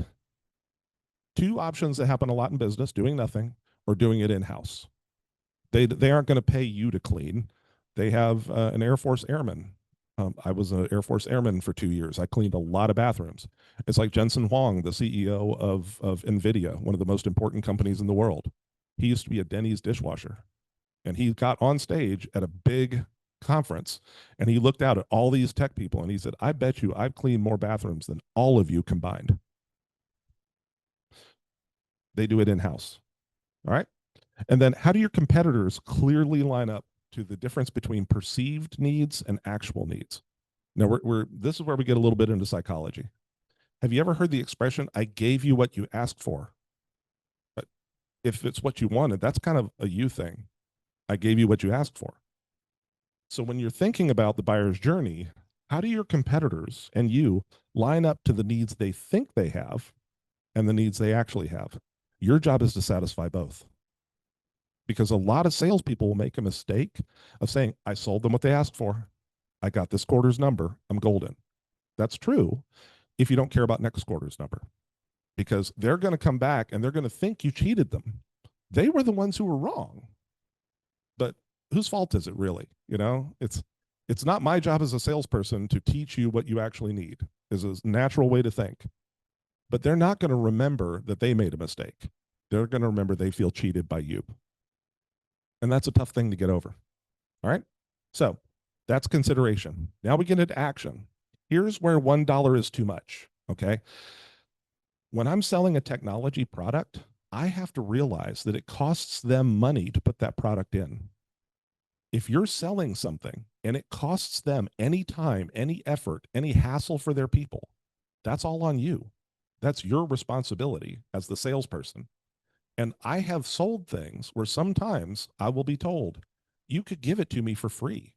S1: Two options that happen a lot in business: doing nothing or doing it in-house. They aren't going to pay you to clean. They have an Air Force airman. I was an Air Force airman for 2 years. I cleaned a lot of bathrooms. It's like Jensen Huang, the CEO of NVIDIA, one of the most important companies in the world. He used to be a Denny's dishwasher. And he got on stage at a big conference and he looked out at all these tech people and he said, I bet you I've cleaned more bathrooms than all of you combined. They do it in-house. All right. And then how do your competitors clearly line up to the difference between perceived needs and actual needs? Now, this is where we get a little bit into psychology. Have you ever heard the expression, I gave you what you asked for? But if it's what you wanted, that's kind of a you thing. I gave you what you asked for. So when you're thinking about the buyer's journey, how do your competitors and you line up to the needs they think they have and the needs they actually have? Your job is to satisfy both. Because a lot of salespeople will make a mistake of saying, I sold them what they asked for. I got this quarter's number. I'm golden. That's true if you don't care about next quarter's number, because they're going to come back and they're going to think you cheated them. They were the ones who were wrong. But whose fault is it really? It's not my job as a salesperson to teach you what you actually need. Is a natural way to think. But they're not going to remember that they made a mistake. They're going to remember they feel cheated by you. And that's a tough thing to get over. All right. So that's consideration. Now we get into action. Here's where $1 is too much. Okay. When I'm selling a technology product, I have to realize that it costs them money to put that product in. If you're selling something and it costs them any time, any effort, any hassle for their people, that's all on you. That's your responsibility as the salesperson. And I have sold things where sometimes I will be told, you could give it to me for free,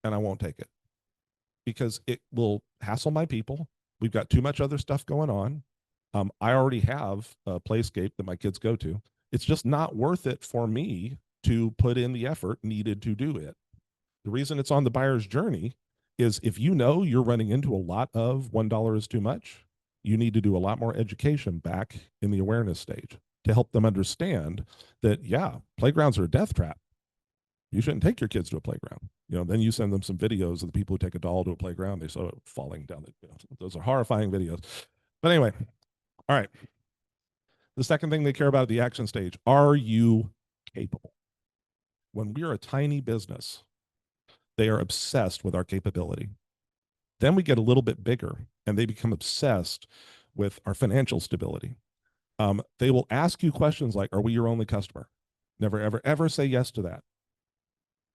S1: and I won't take it because it will hassle my people. We've got too much other stuff going on. I already have a Playscape that my kids go to. It's just not worth it for me to put in the effort needed to do it. The reason it's on the buyer's journey is if you know you're running into a lot of $1 is too much, you need to do a lot more education back in the awareness stage to help them understand that, yeah, playgrounds are a death trap. You shouldn't take your kids to a playground. Then you send them some videos of the people who take a doll to a playground. They saw it falling down. Those are horrifying videos. But anyway, all right. The second thing they care about at the action stage, are you capable? When we are a tiny business, they are obsessed with our capability. Then we get a little bit bigger and they become obsessed with our financial stability. They will ask you questions like, are we your only customer? Never, ever, ever say yes to that,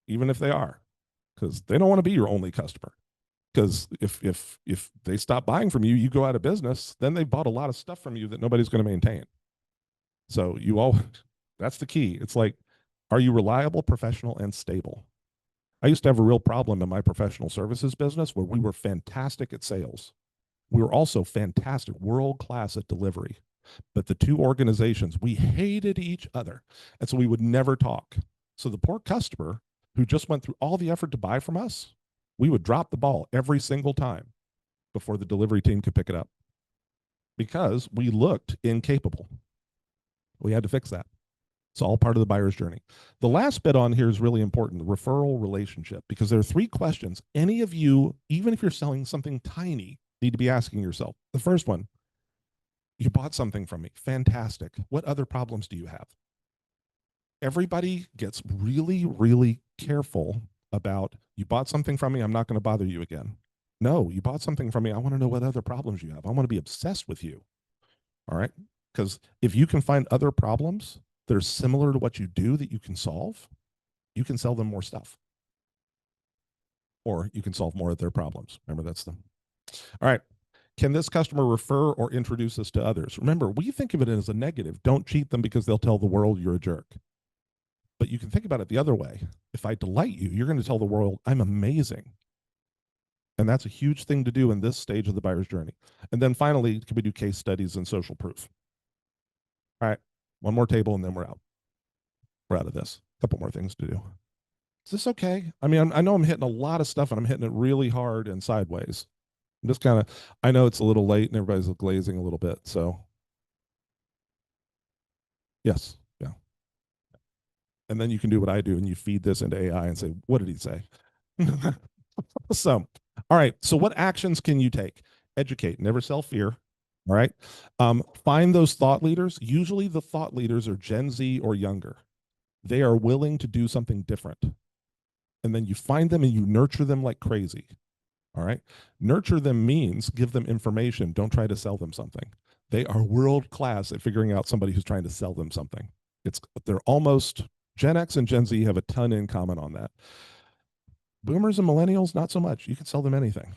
S1: even if they are, because they don't want to be your only customer. Because if they stop buying from you, you go out of business, then they bought a lot of stuff from you that nobody's going to maintain. So that's the key. It's like, are you reliable, professional, and stable? I used to have a real problem in my professional services business where we were fantastic at sales. We were also fantastic, world-class at delivery. But the two organizations, we hated each other. And so we would never talk. So the poor customer who just went through all the effort to buy from us, we would drop the ball every single time before the delivery team could pick it up because we looked incapable. We had to fix that. It's all part of the buyer's journey. The last bit on here is really important, the referral relationship, because there are 3 questions any of you, even if you're selling something tiny, need to be asking yourself. The first one, you bought something from me. Fantastic. What other problems do you have? Everybody gets really, really careful about, you bought something from me, I'm not going to bother you again. No, you bought something from me, I want to know what other problems you have. I want to be obsessed with you. All right? Because if you can find other problems that are similar to what you do that you can solve, you can sell them more stuff. Or you can solve more of their problems. Remember, that's them. All right. Can this customer refer or introduce us to others? Remember, we think of it as a negative. Don't cheat them because they'll tell the world you're a jerk. But you can think about it the other way. If I delight you, you're going to tell the world I'm amazing. And that's a huge thing to do in this stage of the buyer's journey. And then finally, can we do case studies and social proof? All right, one more table and then we're out. We're out of this. A couple more things to do. Is this okay? I mean, I know I'm hitting a lot of stuff and I'm hitting it really hard and sideways. I'm just kind of, I know it's a little late and everybody's glazing a little bit. So, yes, yeah. And then you can do what I do and you feed this into AI and say, what did he say? So, all right. So, what actions can you take? Educate, never sell fear. All right. Find those thought leaders. Usually, the thought leaders are Gen Z or younger. They are willing to do something different. And then you find them and you nurture them like crazy. All right. Nurture them means give them information. Don't try to sell them something. They are world class at figuring out somebody who's trying to sell them something. They're almost, Gen X and Gen Z have a ton in common on that. Boomers and millennials, not so much. You can sell them anything.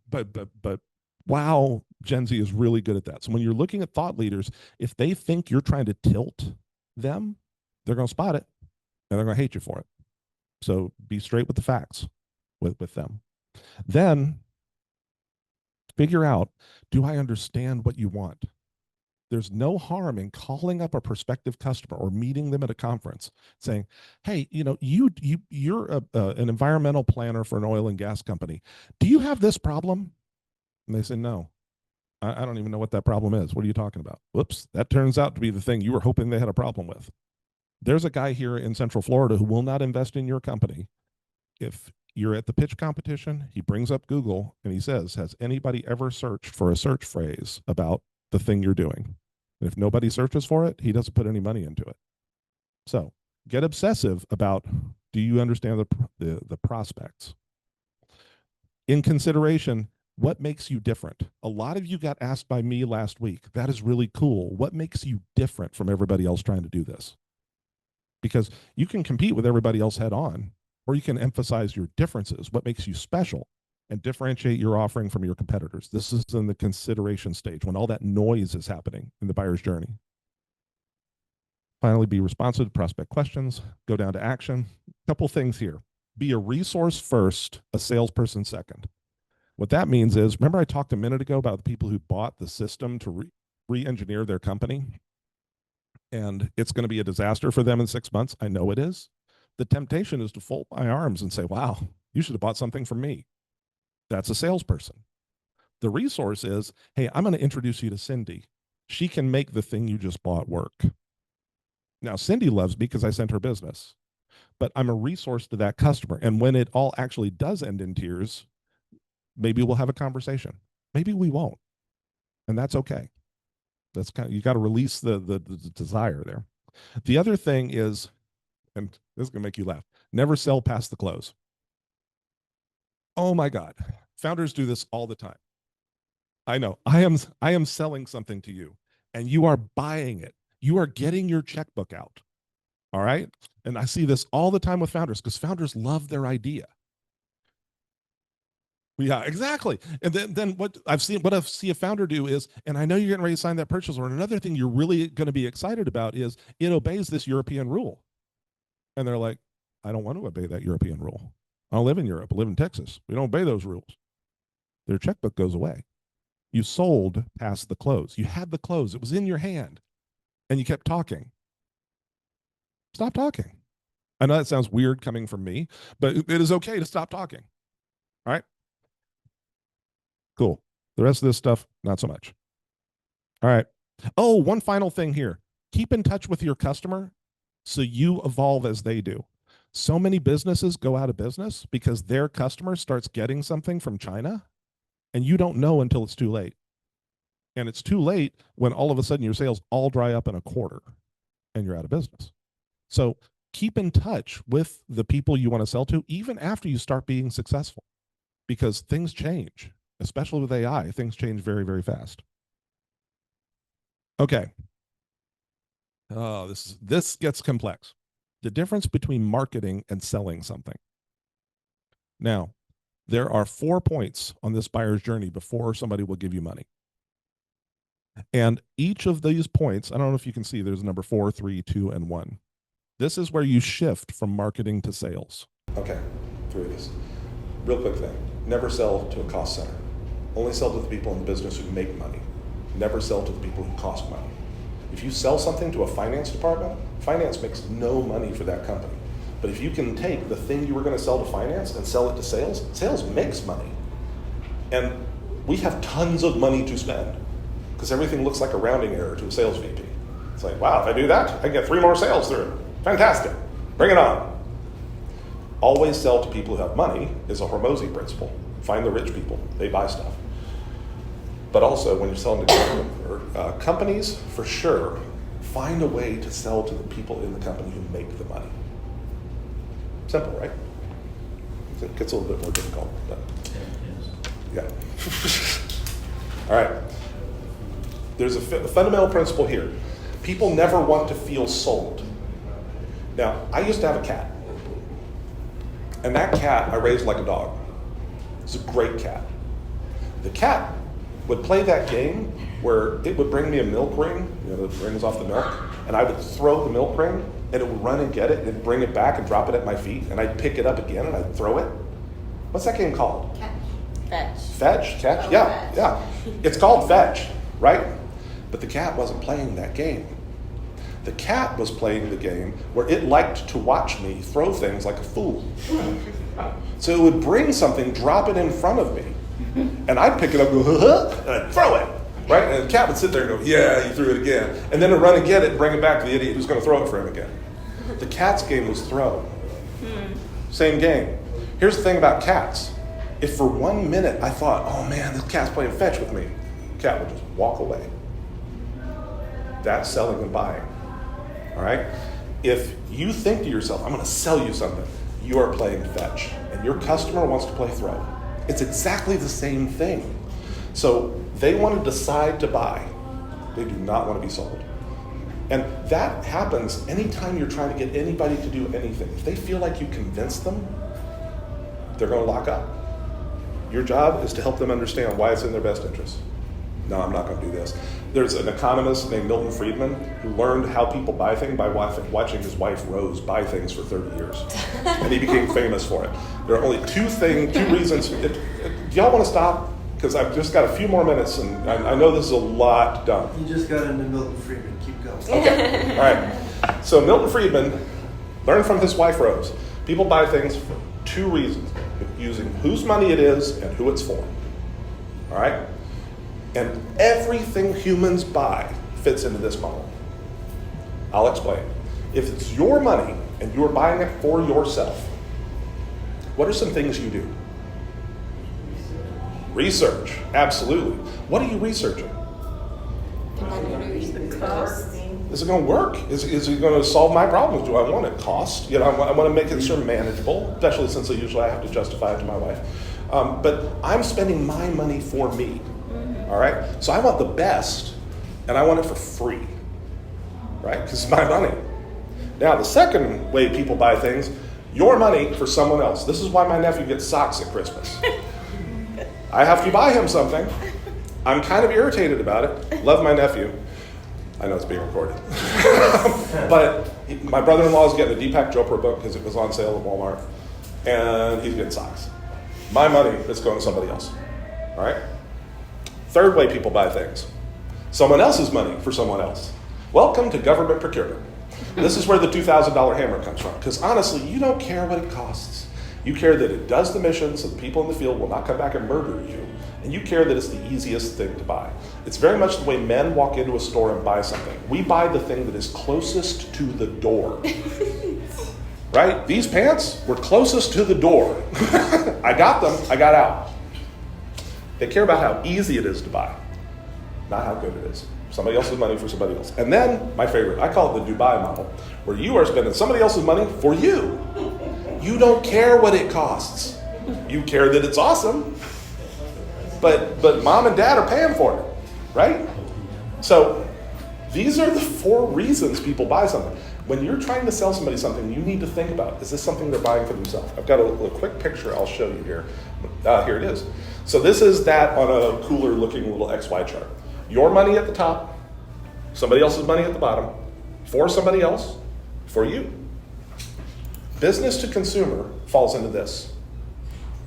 S1: but wow, Gen Z is really good at that. So when you're looking at thought leaders, if they think you're trying to tilt them, they're going to spot it and they're going to hate you for it. So be straight with the facts with them. Then figure out, do I understand what you want? There's no harm in calling up a prospective customer or meeting them at a conference saying, hey, you're an environmental planner for an oil and gas company. Do you have this problem? And they say, no, I don't even know what that problem is. What are you talking about? Whoops, that turns out to be the thing you were hoping they had a problem with. There's a guy here in Central Florida who will not invest in your company. If you're at the pitch competition, he brings up Google and he says, has anybody ever searched for a search phrase about the thing you're doing? And if nobody searches for it, he doesn't put any money into it. So get obsessive about, do you understand the prospects? In consideration, what makes you different? A lot of you got asked by me last week. That is really cool. What makes you different from everybody else trying to do this? Because you can compete with everybody else head on, or you can emphasize your differences, what makes you special, and differentiate your offering from your competitors. This is in the consideration stage when all that noise is happening in the buyer's journey. Finally, be responsive to prospect questions, go down to action. A couple things here. Be a resource first, a salesperson second. What that means is, remember I talked a minute ago about the people who bought the system to re-engineer their company? And it's going to be a disaster for them in 6 months. I know it is. The temptation is to fold my arms and say, wow, you should have bought something from me. That's a salesperson. The resource is, hey, I'm going to introduce you to Cindy. She can make the thing you just bought work. Now, Cindy loves me because I sent her business, but I'm a resource to that customer. And when it all actually does end in tears, maybe we'll have a conversation. Maybe we won't. And that's okay. That's kind of, you got to release the desire there. The other thing is, and this is going to make you laugh, never sell past the close. Oh my God. Founders do this all the time. I know. I am selling something to you and you are buying it. You are getting your checkbook out. All right. And I see this all the time with founders because founders love their idea. Yeah, exactly. And then what I see a founder do is, and I know you're getting ready to sign that purchase order. Another thing you're really going to be excited about is it obeys this European rule. And they're like, I don't want to obey that European rule. I don't live in Europe. I live in Texas. We don't obey those rules. Their checkbook goes away. You sold past the close. You had the close. It was in your hand, and you kept talking. Stop talking. I know that sounds weird coming from me, but it is okay to stop talking. All right? Cool. The rest of this stuff, not so much. All right. Oh, one final thing here. Keep in touch with your customer so you evolve as they do. So many businesses go out of business because their customer starts getting something from China, and you don't know until it's too late. And it's too late when all of a sudden your sales all dry up in a quarter and you're out of business. So keep in touch with the people you want to sell to, even after you start being successful, because things change, especially with AI. Things change very, very fast. Okay. Oh, this gets complex. The difference between marketing and selling something. Now, there are 4 points on this buyer's journey before somebody will give you money. And each of these points, I don't know if you can see, there's number 4, 3, 2, and 1. This is where you shift from marketing to sales. Okay, 3 of these. Real quick thing. Never sell to a cost center. Only sell to the people in the business who make money. Never sell to the people who cost money. If you sell something to a finance department, finance makes no money for that company. But if you can take the thing you were going to sell to finance and sell it to sales, sales makes money. And we have tons of money to spend because everything looks like a rounding error to a sales VP. It's like, wow, if I do that, I can get 3 more sales through. Fantastic. Bring it on. Always sell to people who have money is a Hormozy principle. Find the rich people. They buy stuff. But also, when you're selling to companies, for sure, find a way to sell to the people in the company who make the money. Simple, right? It gets a little bit more difficult, but yeah. All right. There's a fundamental principle here. People never want to feel sold. Now, I used to have a cat. And that cat I raised like a dog. It's a great cat. The cat would play that game where it would bring me a milk ring, that rings off the milk, and I would throw the milk ring, and it would run and get it, and bring it back and drop it at my feet, and I'd pick it up again, and I'd throw it. What's that game called?
S5: Fetch.
S1: Fetch? Catch?
S5: Oh,
S1: Yeah,
S5: fetch.
S1: yeah. It's called fetch, right? But the cat wasn't playing that game. The cat was playing the game where it liked to watch me throw things like a fool. So it would bring something, drop it in front of me, and I'd pick it up and go, and I'd throw it, right? And the cat would sit there and go, yeah, you threw it again. And then it'd run and get it and bring it back to the idiot who's going to throw it for him again. The cat's game was throw. Same game. Here's the thing about cats. If for 1 minute I thought, oh man, this cat's playing fetch with me, the cat would just walk away. That's selling and buying. All right? If you think to yourself, I'm going to sell you something, you are playing fetch, and your customer wants to play throw. It's exactly the same thing. So they want to decide to buy. They do not want to be sold. And that happens anytime you're trying to get anybody to do anything. If they feel like you convince them, they're going to lock up. Your job is to help them understand why it's in their best interest. No, I'm not going to do this. There's an economist named Milton Friedman who learned how people buy things by watching his wife Rose buy things for 30 years. And he became famous for it. There are only two reasons. Do y'all want to stop? Because I've just got a few more minutes, and I know this is a lot done.
S6: You just got into Milton Friedman. Keep going.
S1: Okay, all right. So Milton Friedman learned from his wife Rose. People buy things for 2 reasons: using whose money it is and who it's for. All right? And everything humans buy fits into this model. I'll explain. If it's your money and you're buying it for yourself, what are some things you do? Research, absolutely. What are you researching? Is it going to work? Is it going to solve my problems? Do I want it? Cost? I want to make it sort of manageable, especially since I have to justify it to my wife. But I'm spending my money for me. All right? So I want the best, and I want it for free, right? Because it's my money. Now, the second way people buy things, your money for someone else. This is why my nephew gets socks at Christmas. I have to buy him something. I'm kind of irritated about it. Love my nephew. I know it's being recorded. But my brother-in-law is getting a Deepak Chopra book because it was on sale at Walmart, and he's getting socks. My money is going to somebody else. All right? Third way people buy things. Someone else's money for someone else. Welcome to government procurement. This is where the $2,000 hammer comes from. Because honestly, you don't care what it costs. You care that it does the mission so the people in the field will not come back and murder you. And you care that it's the easiest thing to buy. It's very much the way men walk into a store and buy something. We buy the thing that is closest to the door. Right? These pants were closest to the door. I got them, I got out. They care about how easy it is to buy, not how good it is. Somebody else's money for somebody else. And then, my favorite, I call it the Dubai model, where you are spending somebody else's money for you. You don't care what it costs. You care that it's awesome. But mom and dad are paying for it, right? So these are the 4 reasons people buy something. When you're trying to sell somebody something, you need to think about, is this something they're buying for themselves? I've got a quick picture I'll show you here. Here it is. So this is that on a cooler looking little XY chart. Your money at the top, somebody else's money at the bottom, for somebody else, for you. Business to consumer falls into this.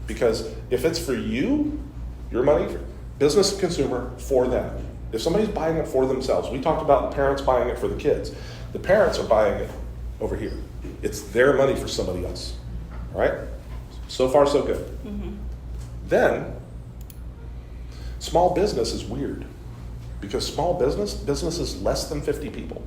S1: Because if it's for you, your money, business to consumer, for them. If somebody's buying it for themselves, we talked about the parents buying it for the kids. The parents are buying it over here. It's their money for somebody else. All right? So far, so good. Mm-hmm. Then, small business is weird. Because small business is less than 50 people,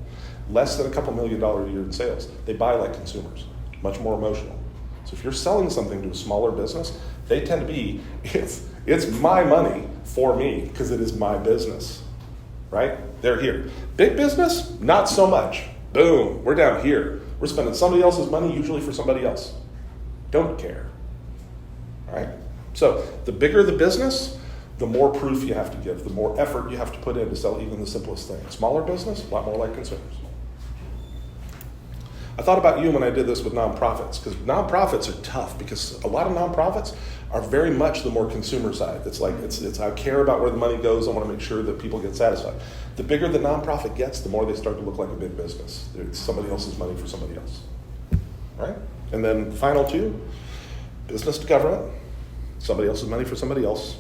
S1: less than a couple $1 million a year in sales. They buy like consumers, much more emotional. So if you're selling something to a smaller business, they tend to be, it's my money for me because it is my business, right? They're here. Big business, not so much. Boom, we're down here. We're spending somebody else's money, usually for somebody else. Don't care, all right? So the bigger the business, the more proof you have to give, the more effort you have to put in to sell even the simplest thing. Smaller business, a lot more like consumers. I thought about you when I did this with nonprofits, because nonprofits are tough, because a lot of nonprofits are very much the more consumer side. It's like, it's I care about where the money goes, I want to make sure that people get satisfied. The bigger the nonprofit gets, the more they start to look like a big business. It's somebody else's money for somebody else, right? And then final 2, business to government, somebody else's money for somebody else.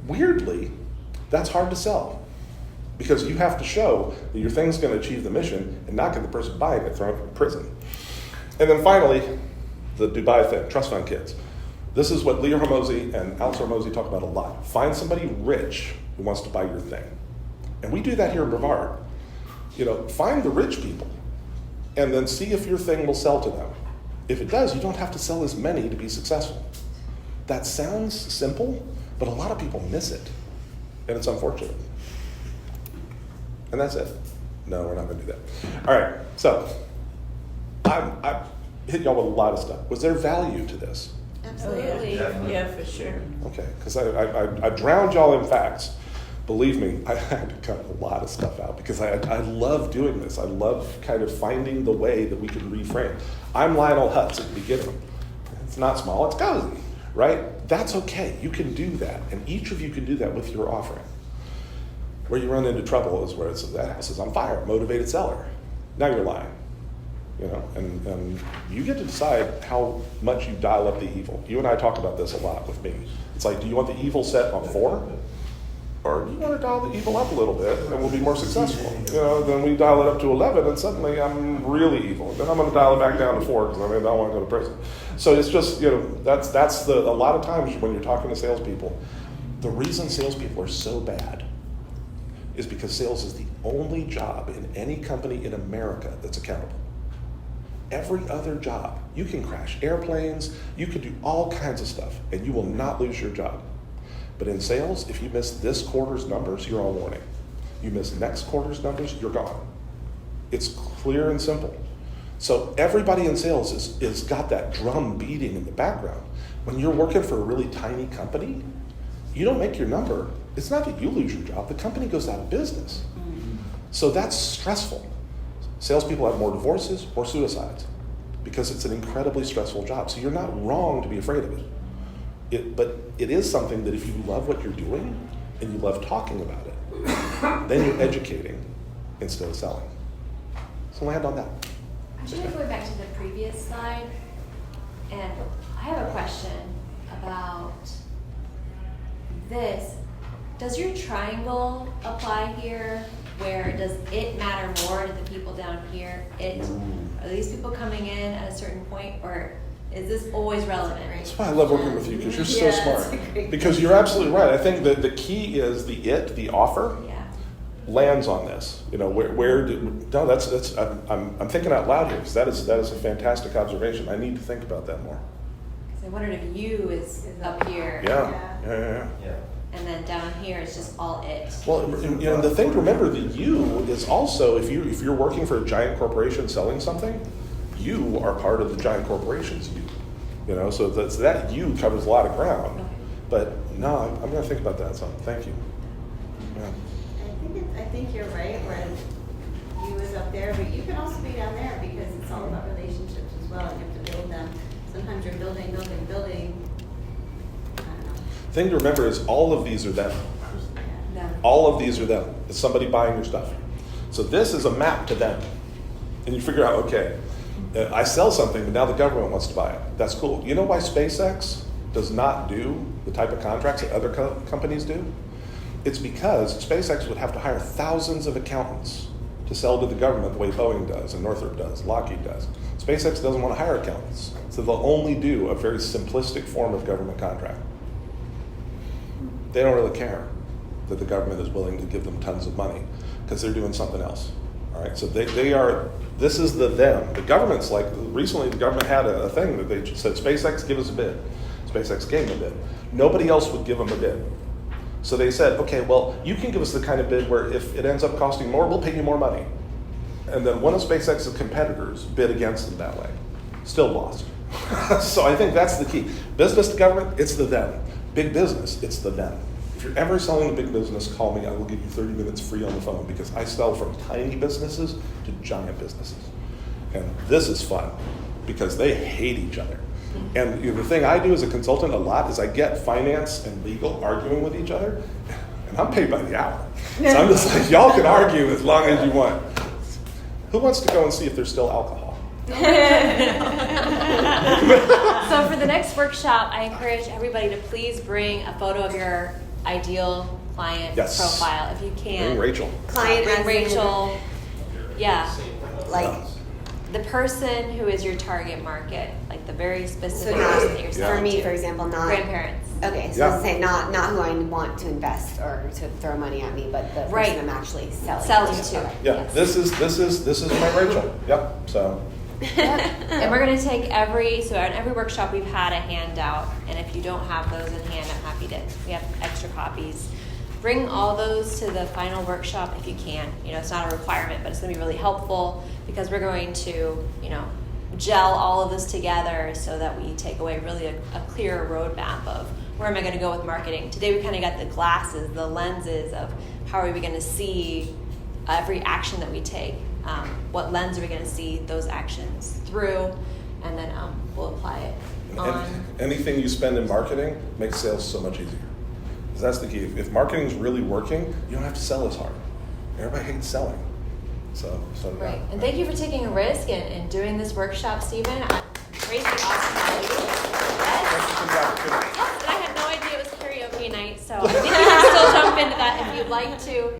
S1: Weirdly, that's hard to sell because you have to show that your thing's going to achieve the mission and not get the person buying it thrown in prison. And then finally, the Dubai thing, trust fund kids. This is what Leah Hormozi and Alice Hormozi talk about a lot. Find somebody rich who wants to buy your thing. And we do that here in Brevard. Find the rich people and then see if your thing will sell to them. If it does, you don't have to sell as many to be successful. That sounds simple, but a lot of people miss it, and it's unfortunate. And that's it. No, we're not going to do that. All right, so I hit y'all with a lot of stuff. Was there value to this?
S5: Absolutely. Yeah, for sure.
S1: Okay, because I drowned y'all in facts. Believe me, I had to cut a lot of stuff out because I love doing this. I love kind of finding the way that we can reframe. I'm Lionel Hutz at the beginning. It's not small, it's cozy, right? That's okay. You can do that, and each of you can do that with your offering. Where you run into trouble is where it's that house is on fire, motivated seller. Now you're lying, and you get to decide how much you dial up the evil. You and I talk about this a lot with me. It's like, do you want the evil set on 4? Or do you want to dial the evil up a little bit and we'll be more successful? Then we dial it up to 11 and suddenly I'm really evil. Then I'm going to dial it back down to 4 because I don't want to go to prison. So it's just, that's a lot of times when you're talking to salespeople, the reason salespeople are so bad is because sales is the only job in any company in America that's accountable. Every other job, you can crash airplanes, you can do all kinds of stuff, and you will not lose your job. But in sales, if you miss this quarter's numbers, you're on warning. You miss next quarter's numbers, you're gone. It's clear and simple. So everybody in sales is got that drum beating in the background. When you're working for a really tiny company, you don't make your number. It's not that you lose your job, the company goes out of business. So that's stressful. Salespeople have more divorces, more suicides, because it's an incredibly stressful job. So you're not wrong to be afraid of it. But it is something that if you love what you're doing and you love talking about it, then you're educating instead of selling. So land on that.
S7: Actually, going back to the previous slide, and I have a question about this. Does your triangle apply here? Where does it matter more to the people down here? Are these people coming in at a certain point, or is this always relevant?
S8: That's why I love working with you, because you're so smart. Because you're absolutely right. I think that the key is the offer lands on this. You know, I'm thinking out loud here, because that is a fantastic observation. I need to think about that more.
S7: I wondered if you is up here.
S8: Yeah.
S7: And then down here it's just all it.
S8: Well, you know, the thing to remember, the you is also, if you're working for a giant corporation selling something, you are part of the giant corporation's you. You know, so that you covers a lot of ground.
S7: Okay.
S8: But no, I'm going to think about that. So thank you. Yeah.
S9: I think you're right where you is up there, but you can also be down there because it's all about relationships as well. You have to build them. Sometimes you're building. I don't know.
S8: Thing to remember is all of these are them. All of these are them. It's somebody buying your stuff. So this is a map to them. And you figure out, okay, I sell something, but now the government wants to buy it. That's cool. You know why SpaceX does not do the type of contracts that other companies do? It's because SpaceX would have to hire thousands of accountants to sell to the government the way Boeing does and Northrop does, Lockheed does. SpaceX doesn't want to hire accountants, so they'll only do a very simplistic form of government contract. They don't really care that the government is willing to give them tons of money because they're doing something else. All right, so they are, this is the them. The government's like, recently the government had a thing that they said, SpaceX, give us a bid. SpaceX gave them a bid. Nobody else would give them a bid. So they said, okay, well, you can give us the kind of bid where if it ends up costing more, we'll pay you more money. And then one of SpaceX's competitors bid against them that way. Still lost. So I think that's the key. Business to government, it's the them. Big business, it's the them. If you're ever selling to big business, call me. I will give you 30 minutes free on the phone because I sell from tiny businesses to giant businesses. And this is fun because they hate each other. And the thing I do as a consultant a lot is I get finance and legal arguing with each other, and I'm paid by the hour. So I'm just like, y'all can argue as long as you want. Who wants to go and see if there's still alcohol?
S7: So for the next workshop, I encourage everybody to please bring a photo of your ideal client profile if you can.
S8: Bring Rachel.
S7: Bring Rachel. Yeah.
S9: Like
S7: the person who is your target market, like the very specific
S9: So
S7: person that you're selling
S9: for me,
S7: to.
S9: for example, not
S7: Grandparents.
S9: Okay, so to say not who I want to invest or to throw money at me, but the person I'm actually selling to.
S7: Okay.
S8: Yeah,
S7: Yes.
S8: this is my Rachel. Yep. So.
S7: And we're going to take on every workshop we've had a handout, and if you don't have those in hand, I'm happy to, we have extra copies. Bring all those to the final workshop if you can. You know, it's not a requirement, but it's going to be really helpful because we're going to, you know, gel all of this together so that we take away really a clearer roadmap of where am I going to go with marketing. Today we kind of got the glasses, the lenses of how are we going to see every action that we take. What lens are we going to see those actions through, and then we'll apply it on.
S8: Anything you spend in marketing makes sales so much easier. Because that's the key. If marketing is really working, you don't have to sell as hard. Everybody hates selling. So
S7: right. And thank you for taking a risk and doing this workshop, Stephen. Crazy awesome about you. Yes, and I had no idea it was karaoke night, so I think you can still jump into that if you'd like to.